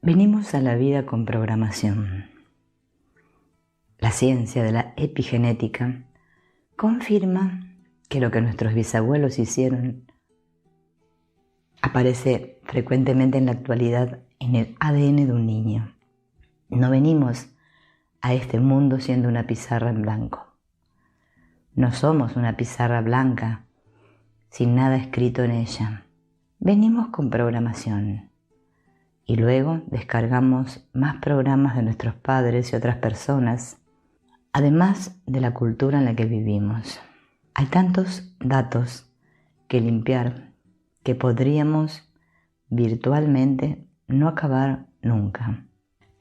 Venimos a la vida con programación. La ciencia de la epigenética confirma que lo que nuestros bisabuelos hicieron aparece frecuentemente en la actualidad en el ADN de un niño. No venimos a este mundo siendo una pizarra en blanco. No somos una pizarra blanca sin nada escrito en ella. Venimos con programación y luego descargamos más programas de nuestros padres y otras personas, además de la cultura en la que vivimos. Hay tantos datos que limpiar que podríamos virtualmente no acabar nunca.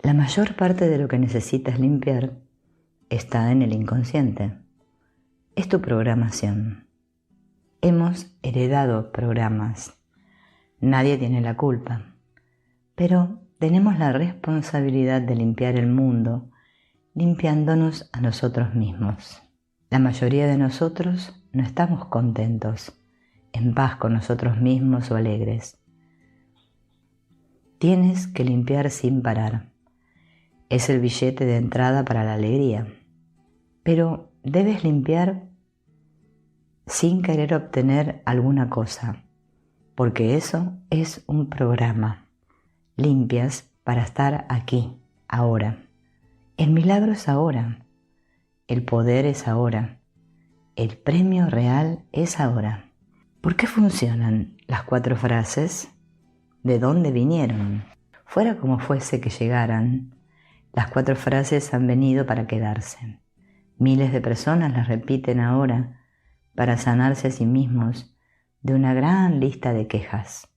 La mayor parte de lo que necesitas limpiar está en el inconsciente. Es tu programación. Hemos heredado programas. Nadie tiene la culpa, pero tenemos la responsabilidad de limpiar el mundo, limpiándonos a nosotros mismos. La mayoría de nosotros no estamos contentos, en paz con nosotros mismos o alegres. Tienes que limpiar sin parar. Es el billete de entrada para la alegría. Pero debes limpiar sin querer obtener alguna cosa, porque eso es un programa. Limpias para estar aquí, ahora. El milagro es ahora. El poder es ahora. El premio real es ahora. ¿Por qué funcionan las 4 frases? ¿De dónde vinieron? Fuera como fuese que llegaran, las 4 frases han venido para quedarse. Miles de personas las repiten ahora para sanarse a sí mismos de una gran lista de quejas.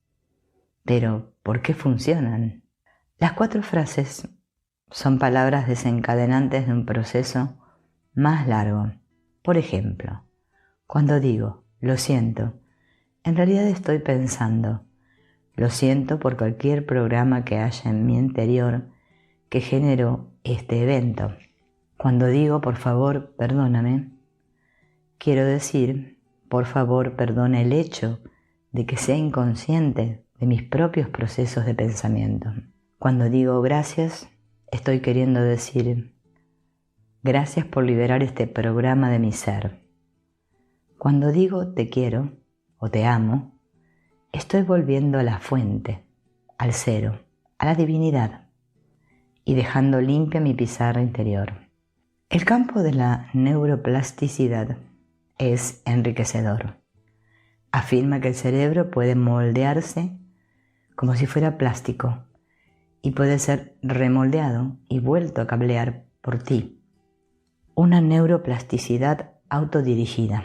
Pero, ¿por qué funcionan? Las 4 frases son palabras desencadenantes de un proceso más largo. Por ejemplo, cuando digo, lo siento, en realidad estoy pensando, lo siento por cualquier programa que haya en mi interior que generó este evento. Cuando digo, por favor, perdóname, quiero decir, por favor, perdona el hecho de que sea inconsciente de mis propios procesos de pensamiento. Cuando digo gracias, estoy queriendo decir, gracias por liberar este programa de mi ser. Cuando digo te quiero o te amo, estoy volviendo a la fuente, al cero, a la divinidad y dejando limpia mi pizarra interior. El campo de la neuroplasticidad es enriquecedor. Afirma que el cerebro puede moldearse como si fuera plástico y puede ser remoldeado y vuelto a cablear por ti. Una neuroplasticidad autodirigida.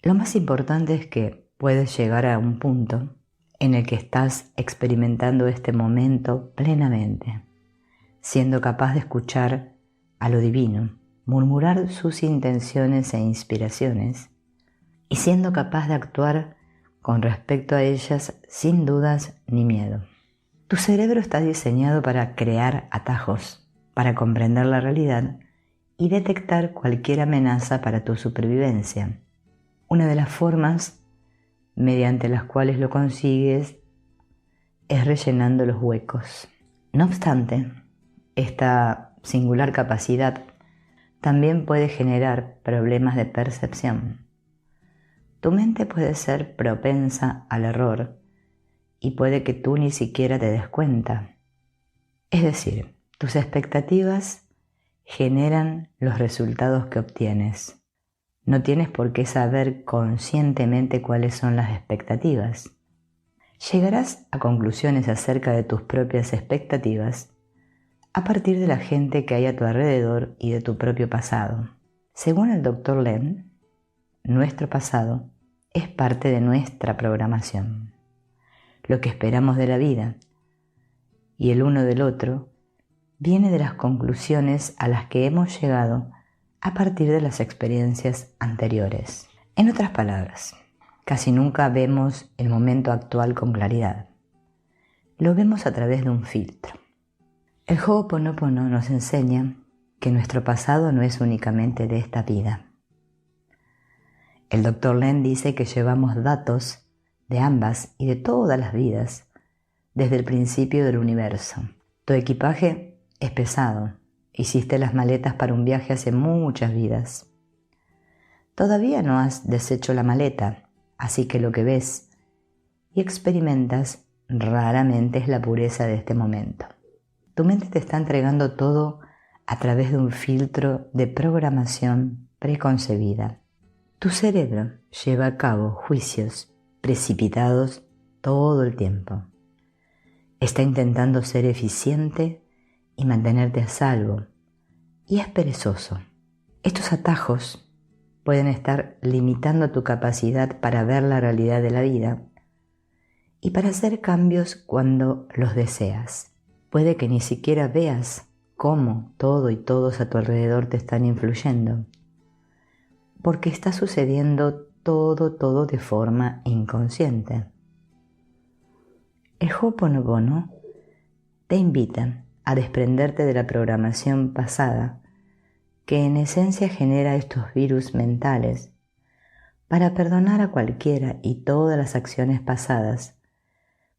Lo más importante es que puedes llegar a un punto en el que estás experimentando este momento plenamente, siendo capaz de escuchar a lo divino, murmurar sus intenciones e inspiraciones y siendo capaz de actuar con respecto a ellas sin dudas ni miedo. Tu cerebro está diseñado para crear atajos, para comprender la realidad y detectar cualquier amenaza para tu supervivencia. Una de las formas mediante las cuales lo consigues es rellenando los huecos. No obstante, esta singular capacidad también puede generar problemas de percepción. Tu mente puede ser propensa al error y puede que tú ni siquiera te des cuenta. Es decir, tus expectativas generan los resultados que obtienes. No tienes por qué saber conscientemente cuáles son las expectativas. Llegarás a conclusiones acerca de tus propias expectativas a partir de la gente que hay a tu alrededor y de tu propio pasado. Según el Dr. Len, nuestro pasado es parte de nuestra programación. Lo que esperamos de la vida y el uno del otro viene de las conclusiones a las que hemos llegado a partir de las experiencias anteriores. En otras palabras, casi nunca vemos el momento actual con claridad. Lo vemos a través de un filtro. El Ho'oponopono nos enseña que nuestro pasado no es únicamente de esta vida. El Dr. Len dice que llevamos datos de ambas y de todas las vidas desde el principio del universo. Tu equipaje es pesado. Hiciste las maletas para un viaje hace muchas vidas. Todavía no has deshecho la maleta, así que lo que ves y experimentas raramente es la pureza de este momento. Tu mente te está entregando todo a través de un filtro de programación preconcebida. Tu cerebro lleva a cabo juicios precipitados todo el tiempo. Está intentando ser eficiente y mantenerte a salvo, y es perezoso. Estos atajos pueden estar limitando tu capacidad para ver la realidad de la vida y para hacer cambios cuando los deseas. Puede que ni siquiera veas cómo todo y todos a tu alrededor te están influyendo, porque está sucediendo todo de forma inconsciente. El Ho'oponopono te invita a desprenderte de la programación pasada que en esencia genera estos virus mentales para perdonar a cualquiera y todas las acciones pasadas,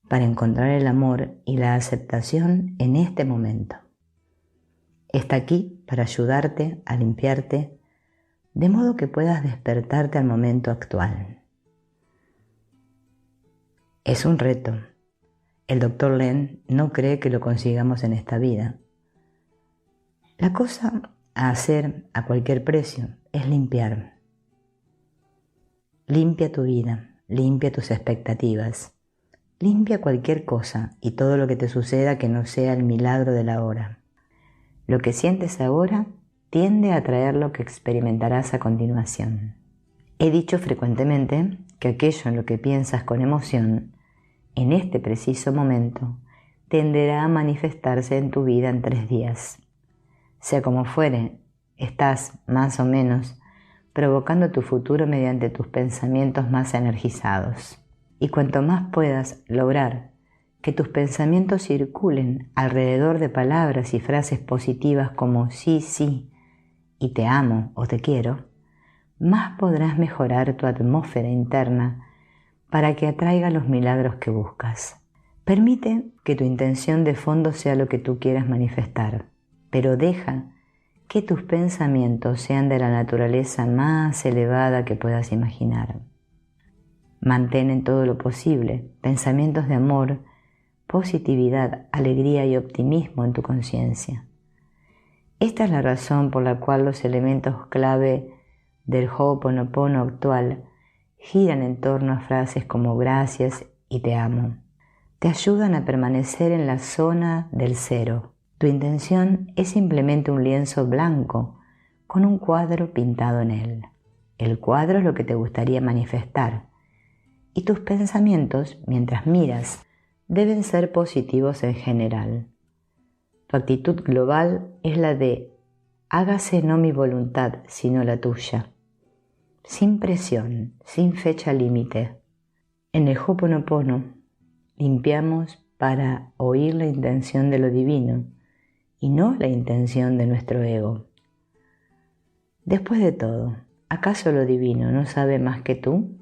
para encontrar el amor y la aceptación en este momento. Está aquí para ayudarte a limpiarte de modo que puedas despertarte al momento actual. Es un reto. El Dr. Len no cree que lo consigamos en esta vida. La cosa a hacer a cualquier precio es limpiar. Limpia tu vida, limpia tus expectativas, limpia cualquier cosa y todo lo que te suceda que no sea el milagro de la hora. Lo que sientes ahora tiende a atraer lo que experimentarás a continuación. He dicho frecuentemente que aquello en lo que piensas con emoción, en este preciso momento, tenderá a manifestarse en tu vida en 3 días. Sea como fuere, estás, más o menos, provocando tu futuro mediante tus pensamientos más energizados. Y cuanto más puedas lograr que tus pensamientos circulen alrededor de palabras y frases positivas como sí, y te amo o te quiero, más podrás mejorar tu atmósfera interna para que atraiga los milagros que buscas. Permite que tu intención de fondo sea lo que tú quieras manifestar, pero deja que tus pensamientos sean de la naturaleza más elevada que puedas imaginar. Mantén en todo lo posible pensamientos de amor, positividad, alegría y optimismo en tu conciencia. Esta es la razón por la cual los elementos clave del Ho'oponopono actual giran en torno a frases como gracias y te amo. Te ayudan a permanecer en la zona del cero. Tu intención es simplemente un lienzo blanco con un cuadro pintado en él. El cuadro es lo que te gustaría manifestar. Y tus pensamientos, mientras miras, deben ser positivos en general. Tu actitud global es la de hágase no mi voluntad, sino la tuya. Sin presión, sin fecha límite. En el Ho'oponopono limpiamos para oír la intención de lo divino y no la intención de nuestro ego. Después de todo, ¿acaso lo divino no sabe más que tú?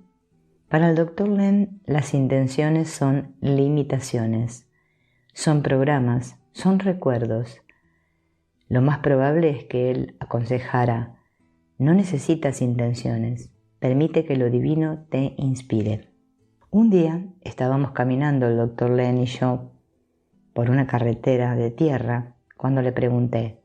Para el Dr. Len, las intenciones son limitaciones, son programas, son recuerdos. Lo más probable es que él aconsejara: no necesitas intenciones, permite que lo divino te inspire. Un día estábamos caminando el Dr. Len y yo por una carretera de tierra cuando le pregunté: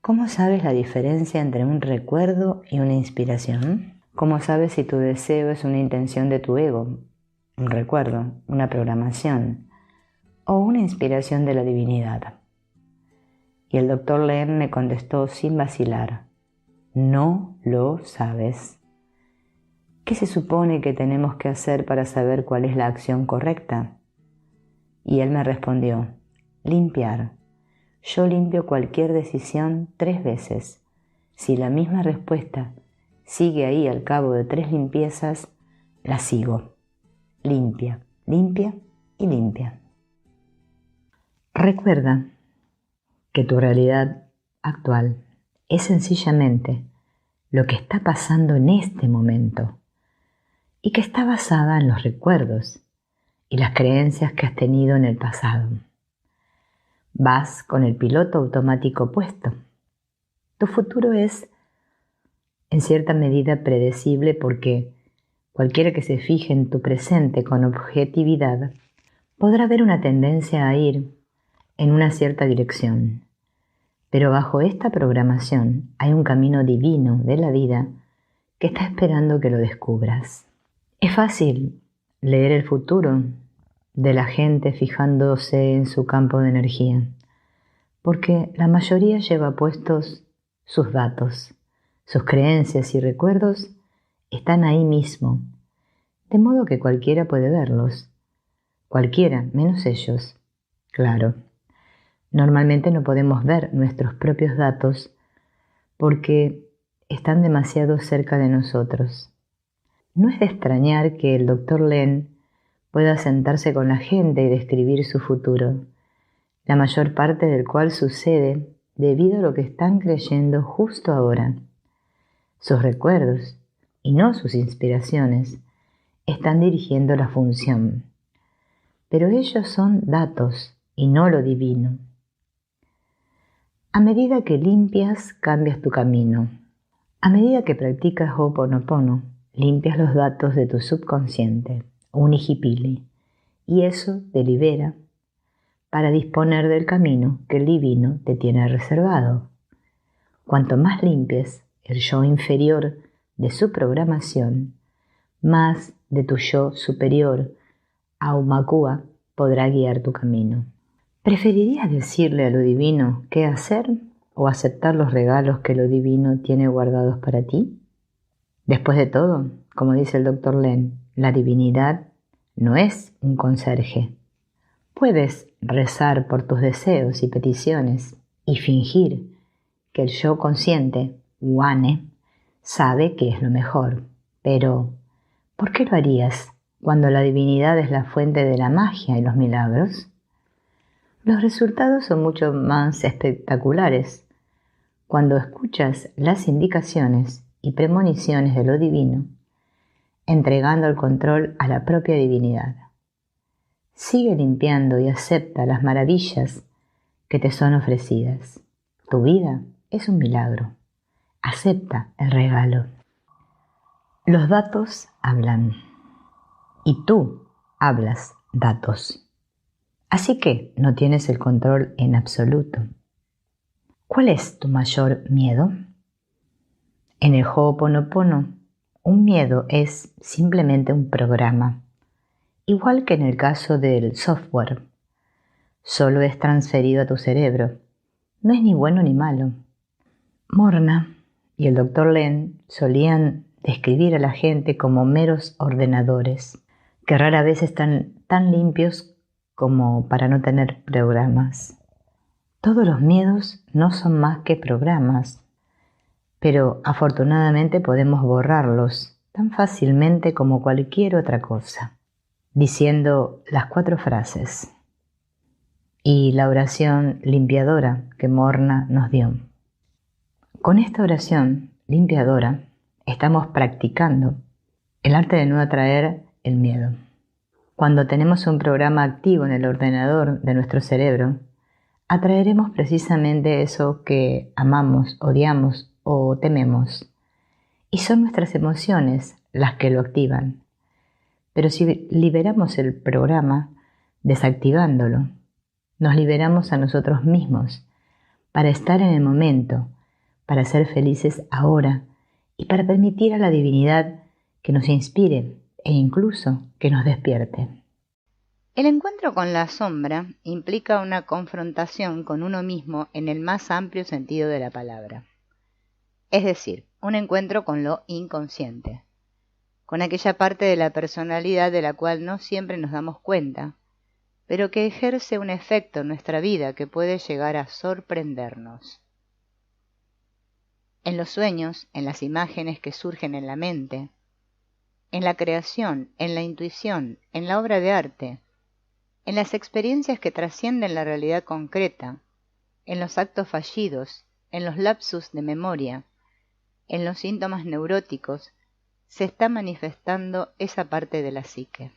¿cómo sabes la diferencia entre un recuerdo y una inspiración? ¿Cómo sabes si tu deseo es una intención de tu ego, un recuerdo, una programación o una inspiración de la divinidad? Y el Dr. Len me contestó sin vacilar: no lo sabes. ¿Qué se supone que tenemos que hacer para saber cuál es la acción correcta? Y él me respondió: limpiar. Yo limpio cualquier decisión 3 veces. Si la misma respuesta sigue ahí al cabo de 3 limpiezas, la sigo. Limpia, limpia y limpia. Recuerda que tu realidad actual es sencillamente lo que está pasando en este momento y que está basada en los recuerdos, y las creencias que has tenido en el pasado. Vas con el piloto automático puesto. Tu futuro es, en cierta medida, predecible porque cualquiera que se fije en tu presente con objetividad podrá ver una tendencia a ir en una cierta dirección. Pero bajo esta programación hay un camino divino de la vida que está esperando que lo descubras. Es fácil leer el futuro de la gente fijándose en su campo de energía, porque la mayoría lleva puestos sus datos, sus creencias y recuerdos están ahí mismo, de modo que cualquiera puede verlos, cualquiera menos ellos, claro. Normalmente no podemos ver nuestros propios datos porque están demasiado cerca de nosotros. No es de extrañar que el Dr. Len pueda sentarse con la gente y describir su futuro, la mayor parte del cual sucede debido a lo que están creyendo justo ahora. Sus recuerdos, y no sus inspiraciones, están dirigiendo la función. Pero ellos son datos y no lo divino. A medida que limpias, cambias tu camino. A medida que practicas Ho'oponopono, limpias los datos de tu subconsciente, Unihipili, y eso te libera para disponer del camino que el divino te tiene reservado. Cuanto más limpies el yo inferior de su programación, más de tu yo superior, Aumakua, podrá guiar tu camino. ¿Preferirías decirle a lo divino qué hacer o aceptar los regalos que lo divino tiene guardados para ti? Después de todo, como dice el Dr. Len, la divinidad no es un conserje. Puedes rezar por tus deseos y peticiones y fingir que el yo consciente, Wane, sabe que es lo mejor. Pero, ¿por qué lo harías cuando la divinidad es la fuente de la magia y los milagros? Los resultados son mucho más espectaculares cuando escuchas las indicaciones y premoniciones de lo divino, entregando el control a la propia divinidad. Sigue limpiando y acepta las maravillas que te son ofrecidas. Tu vida es un milagro. Acepta el regalo. Los datos hablan y tú hablas datos. Así que no tienes el control en absoluto. ¿Cuál es tu mayor miedo? En el Ho'oponopono, un miedo es simplemente un programa, igual que en el caso del software. Solo es transferido a tu cerebro. No es ni bueno ni malo. Morna y el Dr. Len solían describir a la gente como meros ordenadores, que rara vez están tan limpios como para no tener programas. Todos los miedos no son más que programas, pero afortunadamente podemos borrarlos tan fácilmente como cualquier otra cosa, diciendo las 4 frases y la oración limpiadora que Morna nos dio. Con esta oración limpiadora estamos practicando el arte de no atraer el miedo. Cuando tenemos un programa activo en el ordenador de nuestro cerebro, atraeremos precisamente eso que amamos, odiamos o tememos. Y son nuestras emociones las que lo activan. Pero si liberamos el programa, desactivándolo, nos liberamos a nosotros mismos para estar en el momento, para ser felices ahora y para permitir a la divinidad que nos inspire e incluso que nos despierte. El encuentro con la sombra implica una confrontación con uno mismo en el más amplio sentido de la palabra. Es decir, un encuentro con lo inconsciente, con aquella parte de la personalidad de la cual no siempre nos damos cuenta, pero que ejerce un efecto en nuestra vida que puede llegar a sorprendernos. En los sueños, en las imágenes que surgen en la mente, en la creación, en la intuición, en la obra de arte, en las experiencias que trascienden la realidad concreta, en los actos fallidos, en los lapsus de memoria, en los síntomas neuróticos, se está manifestando esa parte de la psique.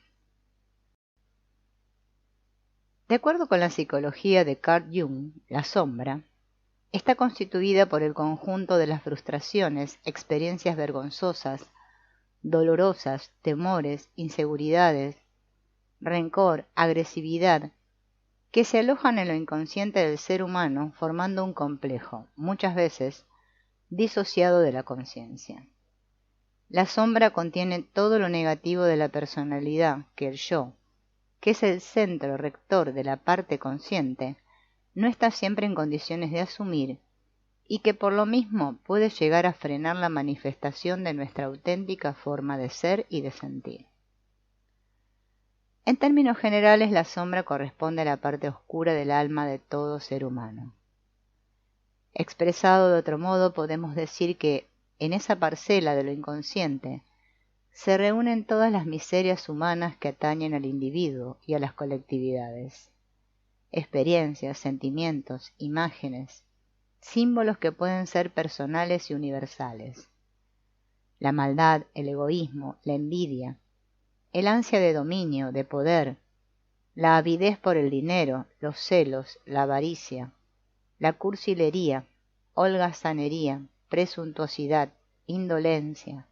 De acuerdo con la psicología de Carl Jung, la sombra está constituida por el conjunto de las frustraciones, experiencias vergonzosas, dolorosas, temores, inseguridades, rencor, agresividad, que se alojan en lo inconsciente del ser humano formando un complejo, muchas veces disociado de la conciencia. La sombra contiene todo lo negativo de la personalidad que el yo, que es el centro rector de la parte consciente, no está siempre en condiciones de asumir y que por lo mismo puede llegar a frenar la manifestación de nuestra auténtica forma de ser y de sentir. En términos generales, la sombra corresponde a la parte oscura del alma de todo ser humano. Expresado de otro modo, podemos decir que en esa parcela de lo inconsciente se reúnen todas las miserias humanas que atañen al individuo y a las colectividades. Experiencias, sentimientos, imágenes, símbolos que pueden ser personales y universales. La maldad, el egoísmo, la envidia, el ansia de dominio, de poder, la avidez por el dinero, los celos, la avaricia, la cursilería, holgazanería, presuntuosidad, indolencia,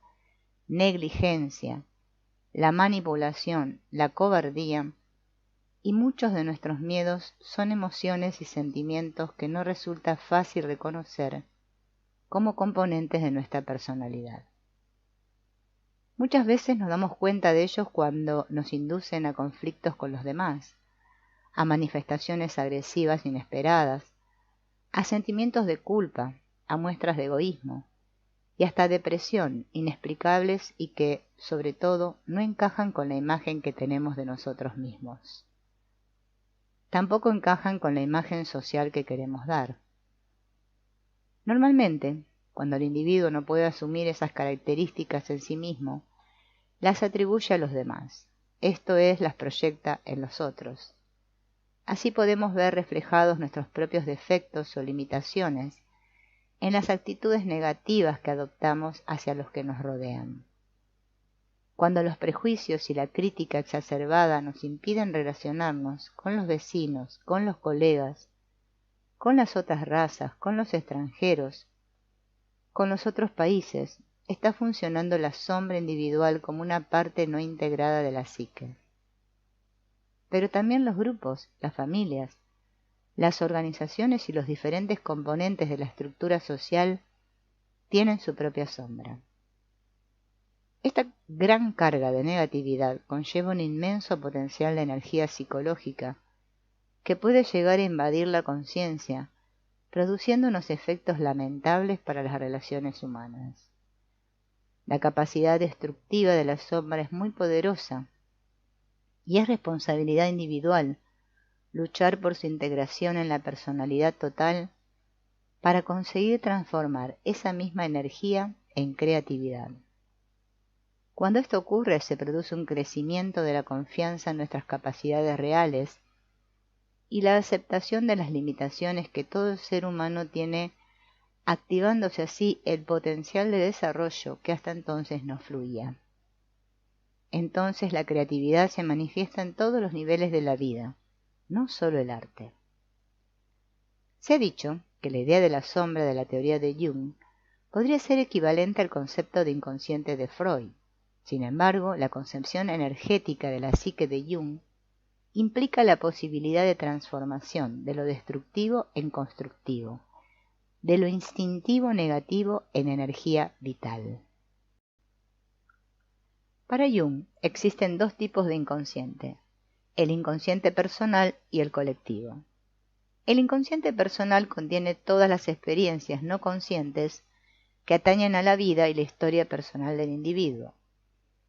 negligencia, la manipulación, la cobardía y muchos de nuestros miedos son emociones y sentimientos que no resulta fácil reconocer como componentes de nuestra personalidad. Muchas veces nos damos cuenta de ellos cuando nos inducen a conflictos con los demás, a manifestaciones agresivas inesperadas, a sentimientos de culpa, a muestras de egoísmo y hasta depresión inexplicables y que, sobre todo, no encajan con la imagen que tenemos de nosotros mismos. Tampoco encajan con la imagen social que queremos dar. Normalmente, cuando el individuo no puede asumir esas características en sí mismo, las atribuye a los demás, esto es, las proyecta en los otros. Así podemos ver reflejados nuestros propios defectos o limitaciones en las actitudes negativas que adoptamos hacia los que nos rodean. Cuando los prejuicios y la crítica exacerbada nos impiden relacionarnos con los vecinos, con los colegas, con las otras razas, con los extranjeros, con los otros países, está funcionando la sombra individual como una parte no integrada de la psique. Pero también los grupos, las familias, las organizaciones y los diferentes componentes de la estructura social tienen su propia sombra. Esta gran carga de negatividad conlleva un inmenso potencial de energía psicológica que puede llegar a invadir la conciencia, produciendo unos efectos lamentables para las relaciones humanas. La capacidad destructiva de la sombra es muy poderosa y es responsabilidad individual luchar por su integración en la personalidad total para conseguir transformar esa misma energía en creatividad. Cuando esto ocurre, se produce un crecimiento de la confianza en nuestras capacidades reales y la aceptación de las limitaciones que todo ser humano tiene, activándose así el potencial de desarrollo que hasta entonces no fluía. Entonces la creatividad se manifiesta en todos los niveles de la vida, no solo el arte. Se ha dicho que la idea de la sombra de la teoría de Jung podría ser equivalente al concepto de inconsciente de Freud. Sin embargo, la concepción energética de la psique de Jung implica la posibilidad de transformación de lo destructivo en constructivo, de lo instintivo negativo en energía vital. Para Jung existen dos tipos de inconsciente, el inconsciente personal y el colectivo. El inconsciente personal contiene todas las experiencias no conscientes que atañen a la vida y la historia personal del individuo.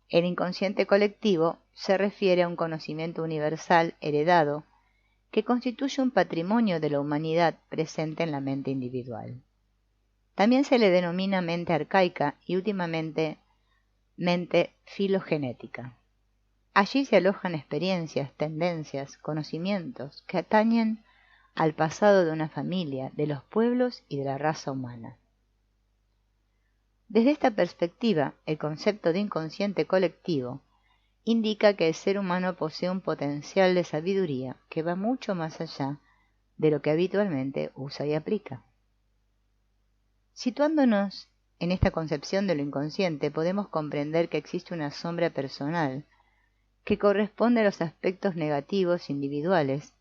El inconsciente colectivo se refiere a un conocimiento universal heredado que constituye un patrimonio de la humanidad presente en la mente individual. También se le denomina mente arcaica y últimamente mente filogenética. Allí se alojan experiencias, tendencias, conocimientos que atañen al pasado de una familia, de los pueblos y de la raza humana. Desde esta perspectiva, el concepto de inconsciente colectivo indica que el ser humano posee un potencial de sabiduría que va mucho más allá de lo que habitualmente usa y aplica. Situándonos en esta concepción de lo inconsciente, podemos comprender que existe una sombra personal que corresponde a los aspectos negativos individuales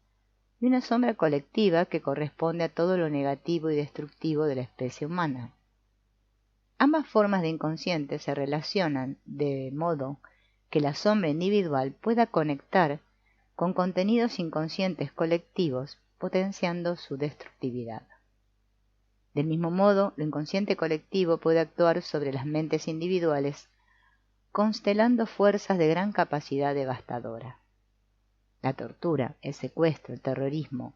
y una sombra colectiva que corresponde a todo lo negativo y destructivo de la especie humana. Ambas formas de inconsciente se relacionan de modo que la sombra individual pueda conectar con contenidos inconscientes colectivos, potenciando su destructividad. Del mismo modo, lo inconsciente colectivo puede actuar sobre las mentes individuales, constelando fuerzas de gran capacidad devastadora. La tortura, el secuestro, el terrorismo,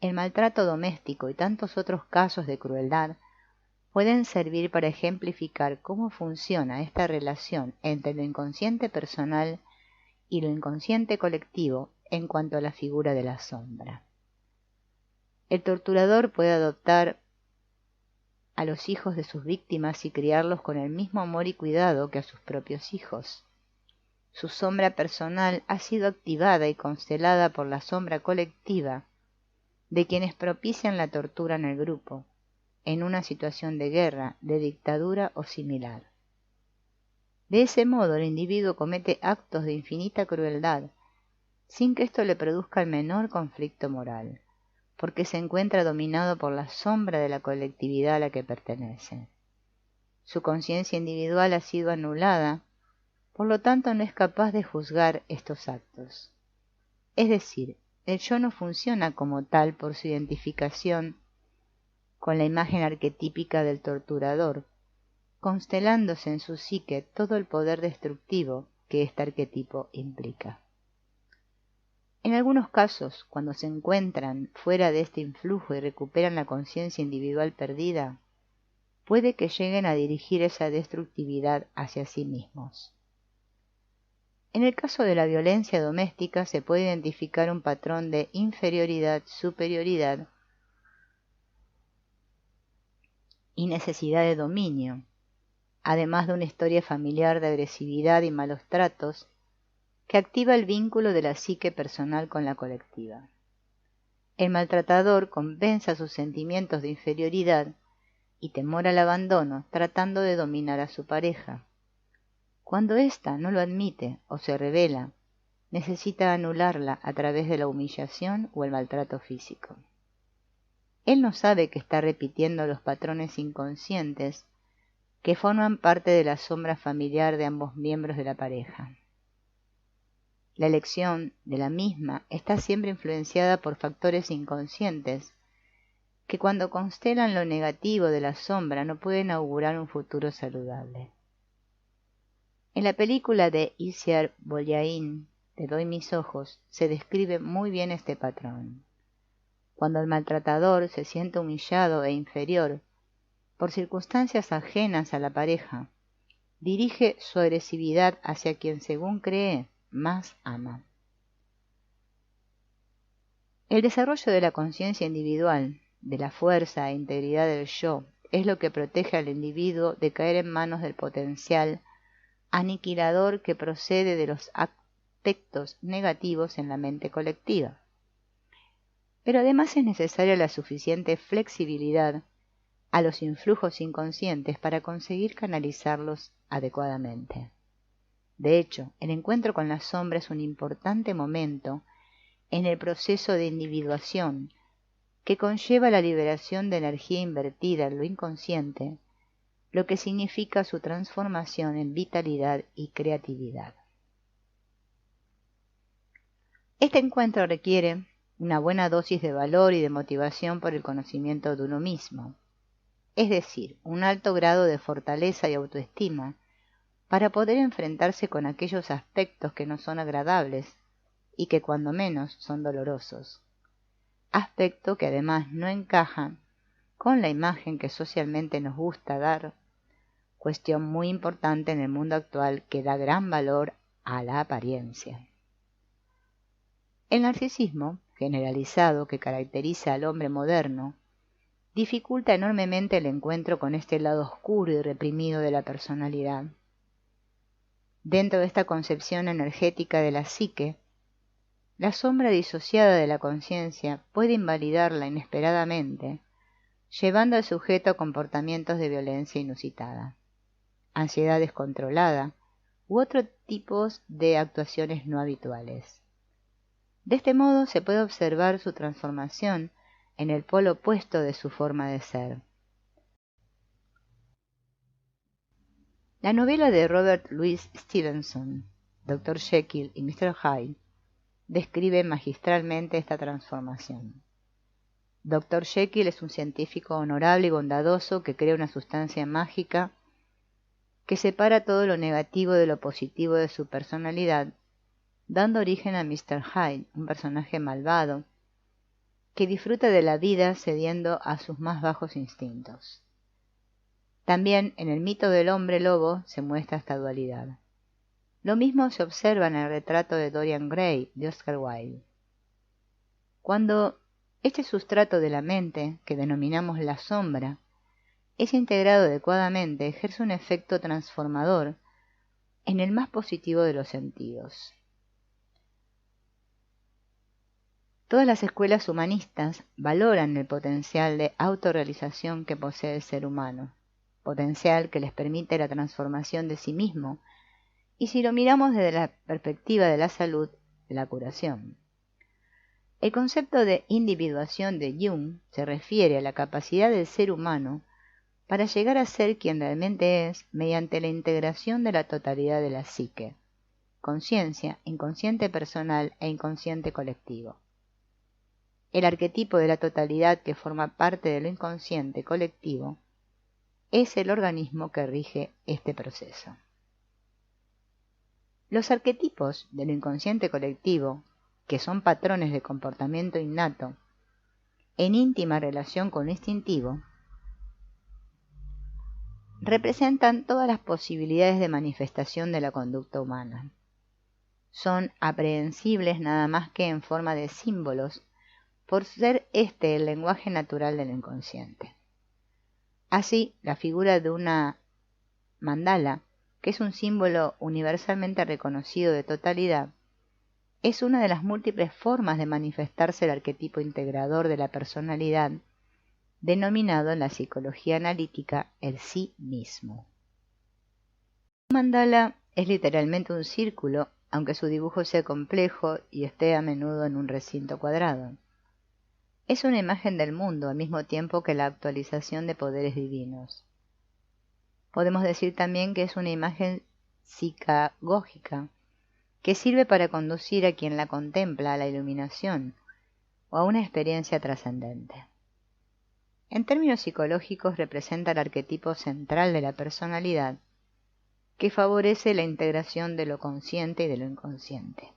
el maltrato doméstico y tantos otros casos de crueldad pueden servir para ejemplificar cómo funciona esta relación entre lo inconsciente personal y lo inconsciente colectivo en cuanto a la figura de la sombra. El torturador puede adoptar a los hijos de sus víctimas y criarlos con el mismo amor y cuidado que a sus propios hijos. Su sombra personal ha sido activada y constelada por la sombra colectiva de quienes propician la tortura en el grupo, en una situación de guerra, de dictadura o similar. De ese modo, el individuo comete actos de infinita crueldad, sin que esto le produzca el menor conflicto moral, porque se encuentra dominado por la sombra de la colectividad a la que pertenece. Su conciencia individual ha sido anulada, por lo tanto no es capaz de juzgar estos actos. Es decir, el yo no funciona como tal por su identificación con la imagen arquetípica del torturador, constelándose en su psique todo el poder destructivo que este arquetipo implica. En algunos casos, cuando se encuentran fuera de este influjo y recuperan la conciencia individual perdida, puede que lleguen a dirigir esa destructividad hacia sí mismos. En el caso de la violencia doméstica se puede identificar un patrón de inferioridad-superioridad y necesidad de dominio, además de una historia familiar de agresividad y malos tratos que activa el vínculo de la psique personal con la colectiva. El maltratador compensa sus sentimientos de inferioridad y temor al abandono tratando de dominar a su pareja. Cuando ésta no lo admite o se rebela, necesita anularla a través de la humillación o el maltrato físico. Él no sabe que está repitiendo los patrones inconscientes que forman parte de la sombra familiar de ambos miembros de la pareja. La elección de la misma está siempre influenciada por factores inconscientes que cuando constelan lo negativo de la sombra no pueden augurar un futuro saludable. En la película de Isiar Boyain, Te doy mis ojos, se describe muy bien este patrón. Cuando el maltratador se siente humillado e inferior por circunstancias ajenas a la pareja, dirige su agresividad hacia quien, según cree, más ama. El desarrollo de la conciencia individual, de la fuerza e integridad del yo, es lo que protege al individuo de caer en manos del potencial aniquilador que procede de los aspectos negativos en la mente colectiva. Pero además es necesaria la suficiente flexibilidad a los influjos inconscientes para conseguir canalizarlos adecuadamente. De hecho, el encuentro con la sombra es un importante momento en el proceso de individuación que conlleva la liberación de energía invertida en lo inconsciente, lo que significa su transformación en vitalidad y creatividad. Este encuentro requiere una buena dosis de valor y de motivación por el conocimiento de uno mismo, es decir, un alto grado de fortaleza y autoestima para poder enfrentarse con aquellos aspectos que no son agradables y que cuando menos son dolorosos, aspecto que además no encajan con la imagen que socialmente nos gusta dar, cuestión muy importante en el mundo actual que da gran valor a la apariencia. El narcisismo generalizado que caracteriza al hombre moderno dificulta enormemente el encuentro con este lado oscuro y reprimido de la personalidad. Dentro de esta concepción energética de la psique, la sombra disociada de la conciencia puede invalidarla inesperadamente, llevando al sujeto a comportamientos de violencia inusitada, ansiedad descontrolada u otros tipos de actuaciones no habituales. De este modo se puede observar su transformación en el polo opuesto de su forma de ser. La novela de Robert Louis Stevenson, Dr. Jekyll y Mr. Hyde, describe magistralmente esta transformación. Dr. Jekyll es un científico honorable y bondadoso que crea una sustancia mágica que separa todo lo negativo de lo positivo de su personalidad, dando origen a Mr. Hyde, un personaje malvado que disfruta de la vida cediendo a sus más bajos instintos. También en el mito del hombre lobo se muestra esta dualidad. Lo mismo se observa en el retrato de Dorian Gray de Oscar Wilde. Cuando este sustrato de la mente, que denominamos la sombra, es integrado adecuadamente, ejerce un efecto transformador en el más positivo de los sentidos. Todas las escuelas humanistas valoran el potencial de autorrealización que posee el ser humano, potencial que les permite la transformación de sí mismo, y si lo miramos desde la perspectiva de la salud, la curación. El concepto de individuación de Jung se refiere a la capacidad del ser humano para llegar a ser quien realmente es mediante la integración de la totalidad de la psique, conciencia, inconsciente personal e inconsciente colectivo. El arquetipo de la totalidad que forma parte de lo inconsciente colectivo es el organismo que rige este proceso. Los arquetipos de lo inconsciente colectivo, que son patrones de comportamiento innato, en íntima relación con lo instintivo, representan todas las posibilidades de manifestación de la conducta humana. Son aprehensibles nada más que en forma de símbolos, por ser este el lenguaje natural del inconsciente. Así, la figura de una mandala, que es un símbolo universalmente reconocido de totalidad, es una de las múltiples formas de manifestarse el arquetipo integrador de la personalidad, denominado en la psicología analítica el sí mismo. Un mandala es literalmente un círculo, aunque su dibujo sea complejo y esté a menudo en un recinto cuadrado. Es una imagen del mundo al mismo tiempo que la actualización de poderes divinos. Podemos decir también que es una imagen psicagógica, que sirve para conducir a quien la contempla a la iluminación o a una experiencia trascendente. En términos psicológicos representa el arquetipo central de la personalidad, que favorece la integración de lo consciente y de lo inconsciente.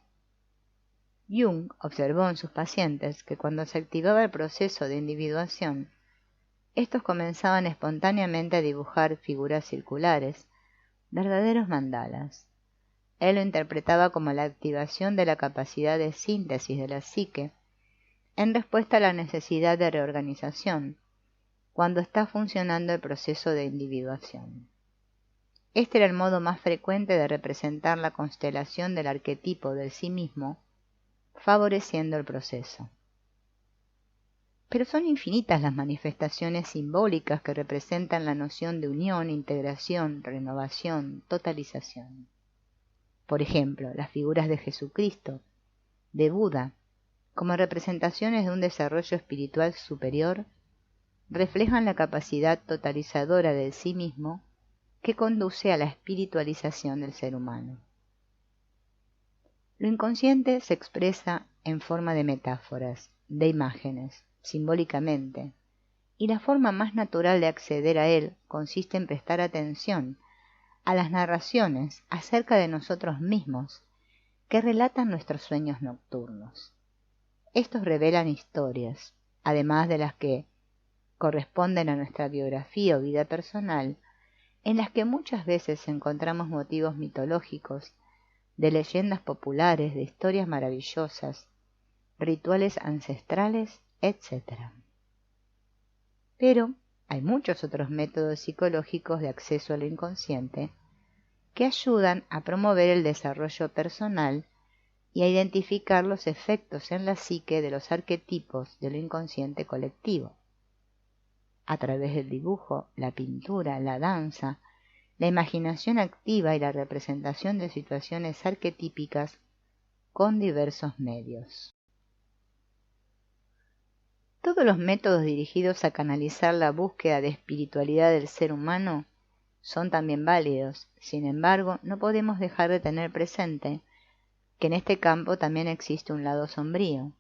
Jung observó en sus pacientes que cuando se activaba el proceso de individuación, estos comenzaban espontáneamente a dibujar figuras circulares, verdaderos mandalas. Él lo interpretaba como la activación de la capacidad de síntesis de la psique en respuesta a la necesidad de reorganización, cuando está funcionando el proceso de individuación. Este era el modo más frecuente de representar la constelación del arquetipo del sí mismo, favoreciendo el proceso. Pero son infinitas las manifestaciones simbólicas que representan la noción de unión, integración, renovación, totalización. Por ejemplo, las figuras de Jesucristo, de Buda, como representaciones de un desarrollo espiritual superior, reflejan la capacidad totalizadora del sí mismo que conduce a la espiritualización del ser humano. Lo inconsciente se expresa en forma de metáforas, de imágenes, simbólicamente, y la forma más natural de acceder a él consiste en prestar atención a las narraciones acerca de nosotros mismos que relatan nuestros sueños nocturnos. Estos revelan historias, además de las que corresponden a nuestra biografía o vida personal, en las que muchas veces encontramos motivos mitológicos, de leyendas populares, de historias maravillosas, rituales ancestrales, etc. Pero hay muchos otros métodos psicológicos de acceso al inconsciente que ayudan a promover el desarrollo personal y a identificar los efectos en la psique de los arquetipos de lo inconsciente colectivo. A través del dibujo, la pintura, la danza, la imaginación activa y la representación de situaciones arquetípicas con diversos medios. Todos los métodos dirigidos a canalizar la búsqueda de espiritualidad del ser humano son también válidos. Sin embargo, no podemos dejar de tener presente que en este campo también existe un lado sombrío,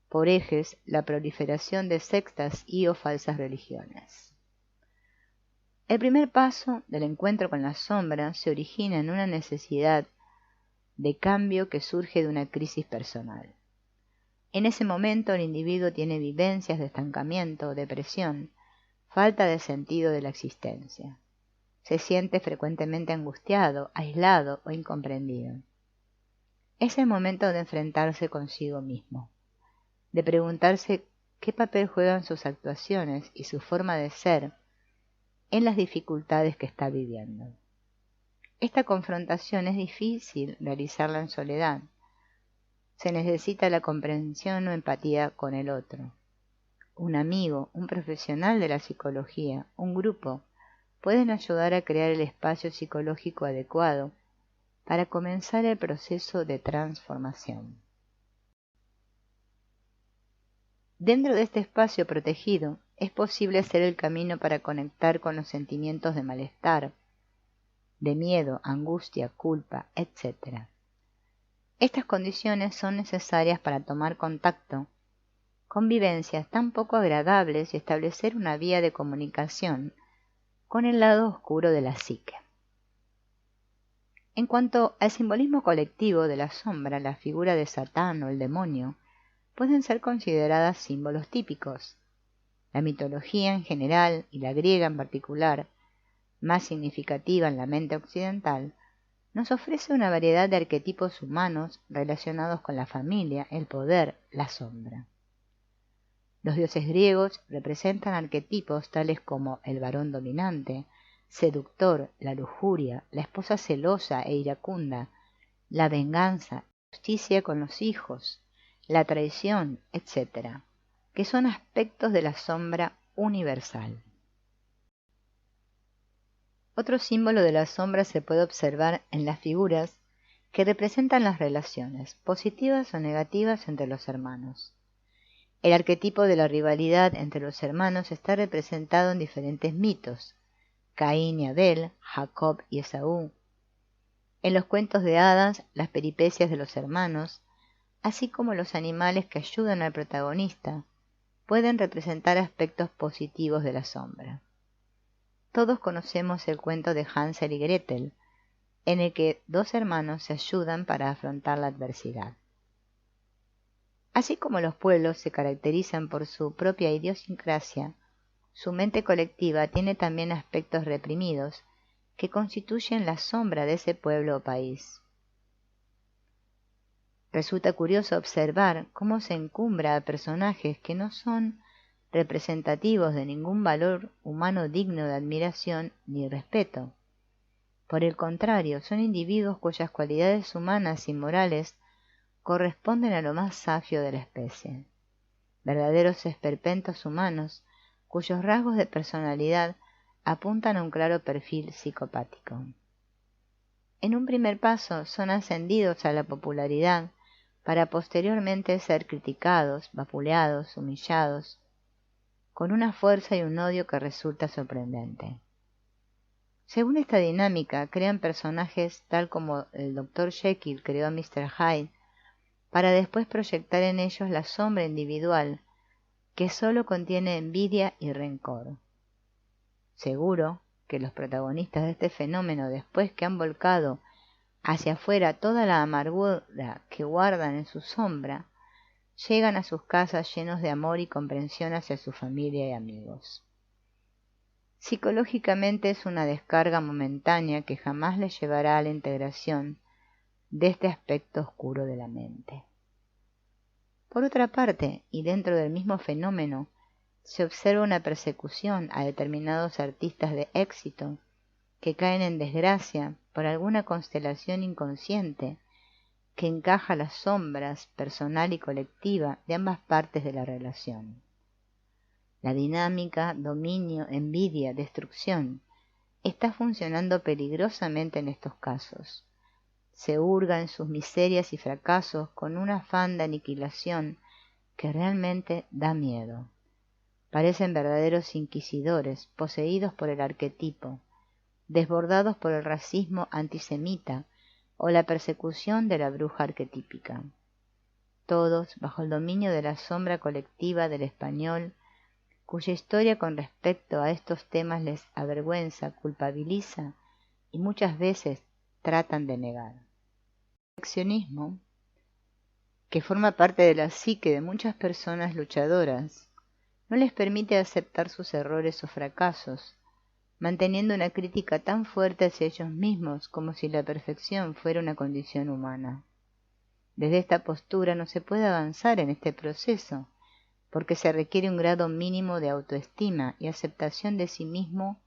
por ejes la proliferación de sectas y o falsas religiones. El primer paso del encuentro con la sombra se origina en una necesidad de cambio que surge de una crisis personal. En ese momento el individuo tiene vivencias de estancamiento, depresión, falta de sentido de la existencia. Se siente frecuentemente angustiado, aislado o incomprendido. Es el momento de enfrentarse consigo mismo, de preguntarse qué papel juegan sus actuaciones y su forma de ser en las dificultades que está viviendo. Esta confrontación es difícil realizarla en soledad. Se necesita la comprensión o empatía con el otro. Un amigo, un profesional de la psicología, un grupo, pueden ayudar a crear el espacio psicológico adecuado para comenzar el proceso de transformación. Dentro de este espacio protegido, es posible hacer el camino para conectar con los sentimientos de malestar, de miedo, angustia, culpa, etc. Estas condiciones son necesarias para tomar contacto con vivencias tan poco agradables y establecer una vía de comunicación con el lado oscuro de la psique. En cuanto al simbolismo colectivo de la sombra, la figura de Satán o el demonio pueden ser consideradas símbolos típicos. La mitología en general, y la griega en particular, más significativa en la mente occidental, nos ofrece una variedad de arquetipos humanos relacionados con la familia, el poder, la sombra. Los dioses griegos representan arquetipos tales como el varón dominante, seductor, la lujuria, la esposa celosa e iracunda, la venganza, justicia con los hijos, la traición, etc., que son aspectos de la sombra universal. Otro símbolo de la sombra se puede observar en las figuras que representan las relaciones, positivas o negativas, entre los hermanos. El arquetipo de la rivalidad entre los hermanos está representado en diferentes mitos: Caín y Abel, Jacob y Esaú. En los cuentos de hadas, las peripecias de los hermanos, así como los animales que ayudan al protagonista, pueden representar aspectos positivos de la sombra. Todos conocemos el cuento de Hansel y Gretel, en el que dos hermanos se ayudan para afrontar la adversidad. Así como los pueblos se caracterizan por su propia idiosincrasia, su mente colectiva tiene también aspectos reprimidos que constituyen la sombra de ese pueblo o país. Resulta curioso observar cómo se encumbra a personajes que no son representativos de ningún valor humano digno de admiración ni respeto. Por el contrario, son individuos cuyas cualidades humanas y morales corresponden a lo más safio de la especie, verdaderos esperpentos humanos cuyos rasgos de personalidad apuntan a un claro perfil psicopático. En un primer paso son ascendidos a la popularidad para posteriormente ser criticados, vapuleados, humillados, con una fuerza y un odio que resulta sorprendente. Según esta dinámica, crean personajes tal como el Dr. Jekyll creó a Mr. Hyde, para después proyectar en ellos la sombra individual, que sólo contiene envidia y rencor. Seguro que los protagonistas de este fenómeno, después que han volcado hacia afuera toda la amargura que guardan en su sombra, llegan a sus casas llenos de amor y comprensión hacia su familia y amigos. Psicológicamente es una descarga momentánea que jamás les llevará a la integración de este aspecto oscuro de la mente. Por otra parte, y dentro del mismo fenómeno, se observa una persecución a determinados artistas de éxito que caen en desgracia por alguna constelación inconsciente que encaja las sombras personal y colectiva de ambas partes de la relación. La dinámica, dominio, envidia, destrucción, está funcionando peligrosamente en estos casos. Se hurga en sus miserias y fracasos con un afán de aniquilación que realmente da miedo. Parecen verdaderos inquisidores, poseídos por el arquetipo, desbordados por el racismo antisemita o la persecución de la bruja arquetípica. Todos bajo el dominio de la sombra colectiva del español, cuya historia con respecto a estos temas les avergüenza, culpabiliza y muchas veces tratan de negar. El accionismo, que forma parte de la psique de muchas personas luchadoras, no les permite aceptar sus errores o fracasos, manteniendo una crítica tan fuerte hacia ellos mismos como si la perfección fuera una condición humana. Desde esta postura no se puede avanzar en este proceso, porque se requiere un grado mínimo de autoestima y aceptación de sí mismo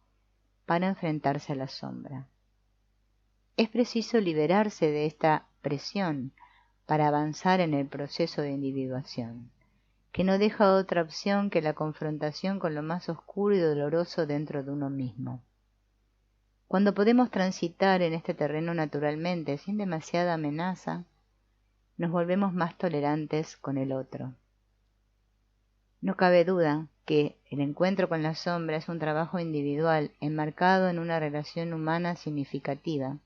para enfrentarse a la sombra. Es preciso liberarse de esta presión para avanzar en el proceso de individuación, que no deja otra opción que la confrontación con lo más oscuro y doloroso dentro de uno mismo. Cuando podemos transitar en este terreno naturalmente, sin demasiada amenaza, nos volvemos más tolerantes con el otro. No cabe duda que el encuentro con la sombra es un trabajo individual enmarcado en una relación humana significativa.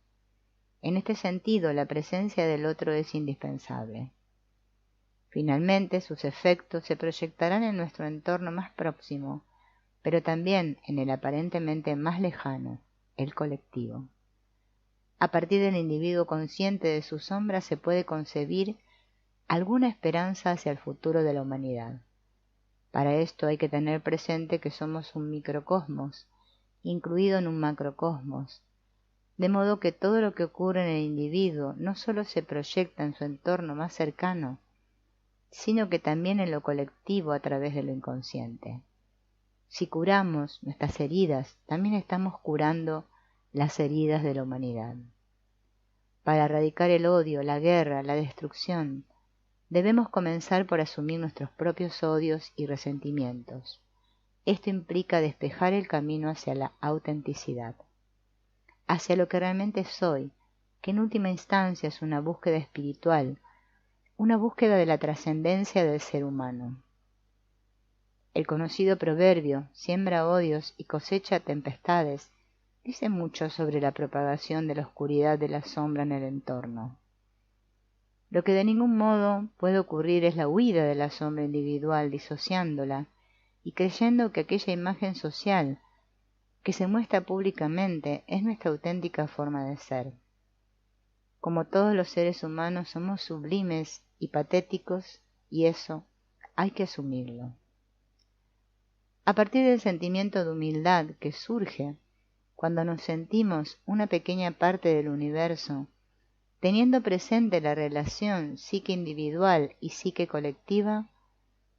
En este sentido, la presencia del otro es indispensable. Finalmente, sus efectos se proyectarán en nuestro entorno más próximo, pero también en el aparentemente más lejano, el colectivo. A partir del individuo consciente de su sombra se puede concebir alguna esperanza hacia el futuro de la humanidad. Para esto hay que tener presente que somos un microcosmos, incluido en un macrocosmos, de modo que todo lo que ocurre en el individuo no solo se proyecta en su entorno más cercano, sino que también en lo colectivo a través de lo inconsciente. Si curamos nuestras heridas, también estamos curando las heridas de la humanidad. Para erradicar el odio, la guerra, la destrucción, debemos comenzar por asumir nuestros propios odios y resentimientos. Esto implica despejar el camino hacia la autenticidad, hacia lo que realmente soy, que en última instancia es una búsqueda espiritual, una búsqueda de la trascendencia del ser humano. El conocido proverbio, siembra odios y cosecha tempestades, dice mucho sobre la propagación de la oscuridad de la sombra en el entorno. Lo que de ningún modo puede ocurrir es la huida de la sombra individual, disociándola y creyendo que aquella imagen social que se muestra públicamente es nuestra auténtica forma de ser. Como todos los seres humanos somos sublimes y patéticos, y eso hay que asumirlo. A partir del sentimiento de humildad que surge cuando nos sentimos una pequeña parte del universo, teniendo presente la relación psique individual y psique colectiva,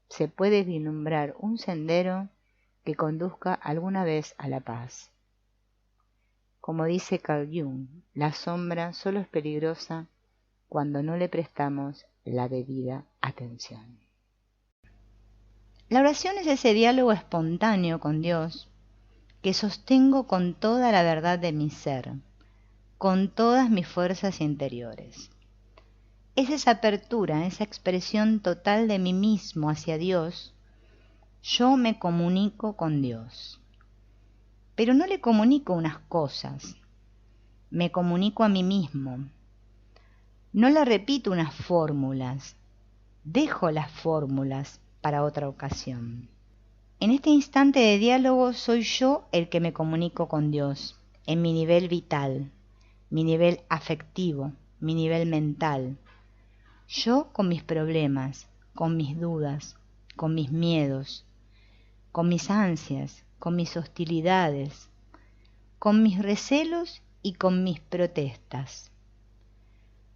se puede vislumbrar un sendero que conduzca alguna vez a la paz. Como dice Carl Jung, la sombra solo es peligrosa cuando no le prestamos la debida atención. La oración es ese diálogo espontáneo con Dios que sostengo con toda la verdad de mi ser, con todas mis fuerzas interiores. Es esa apertura, esa expresión total de mí mismo hacia Dios. Yo me comunico con Dios. Pero no le comunico unas cosas, me comunico a mí mismo. No le repito unas fórmulas, dejo las fórmulas para otra ocasión. En este instante de diálogo soy yo el que me comunico con Dios, en mi nivel vital, mi nivel afectivo, mi nivel mental. Yo con mis problemas, con mis dudas, con mis miedos, con mis ansias, con mis hostilidades, con mis recelos y con mis protestas.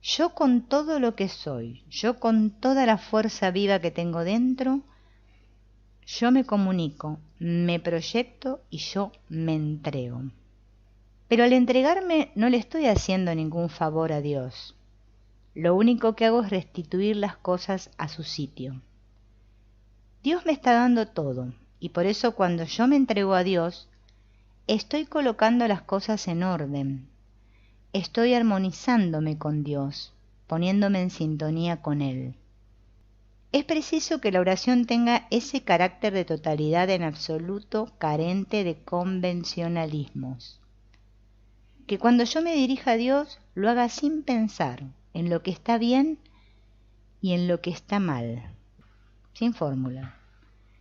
Yo con todo lo que soy, yo con toda la fuerza viva que tengo dentro, yo me comunico, me proyecto y yo me entrego. Pero al entregarme no le estoy haciendo ningún favor a Dios. Lo único que hago es restituir las cosas a su sitio. Dios me está dando todo, y por eso cuando yo me entrego a Dios, estoy colocando las cosas en orden. Estoy armonizándome con Dios, poniéndome en sintonía con Él. Es preciso que la oración tenga ese carácter de totalidad en absoluto, carente de convencionalismos. Que cuando yo me dirija a Dios, lo haga sin pensar en lo que está bien y en lo que está mal, sin fórmula,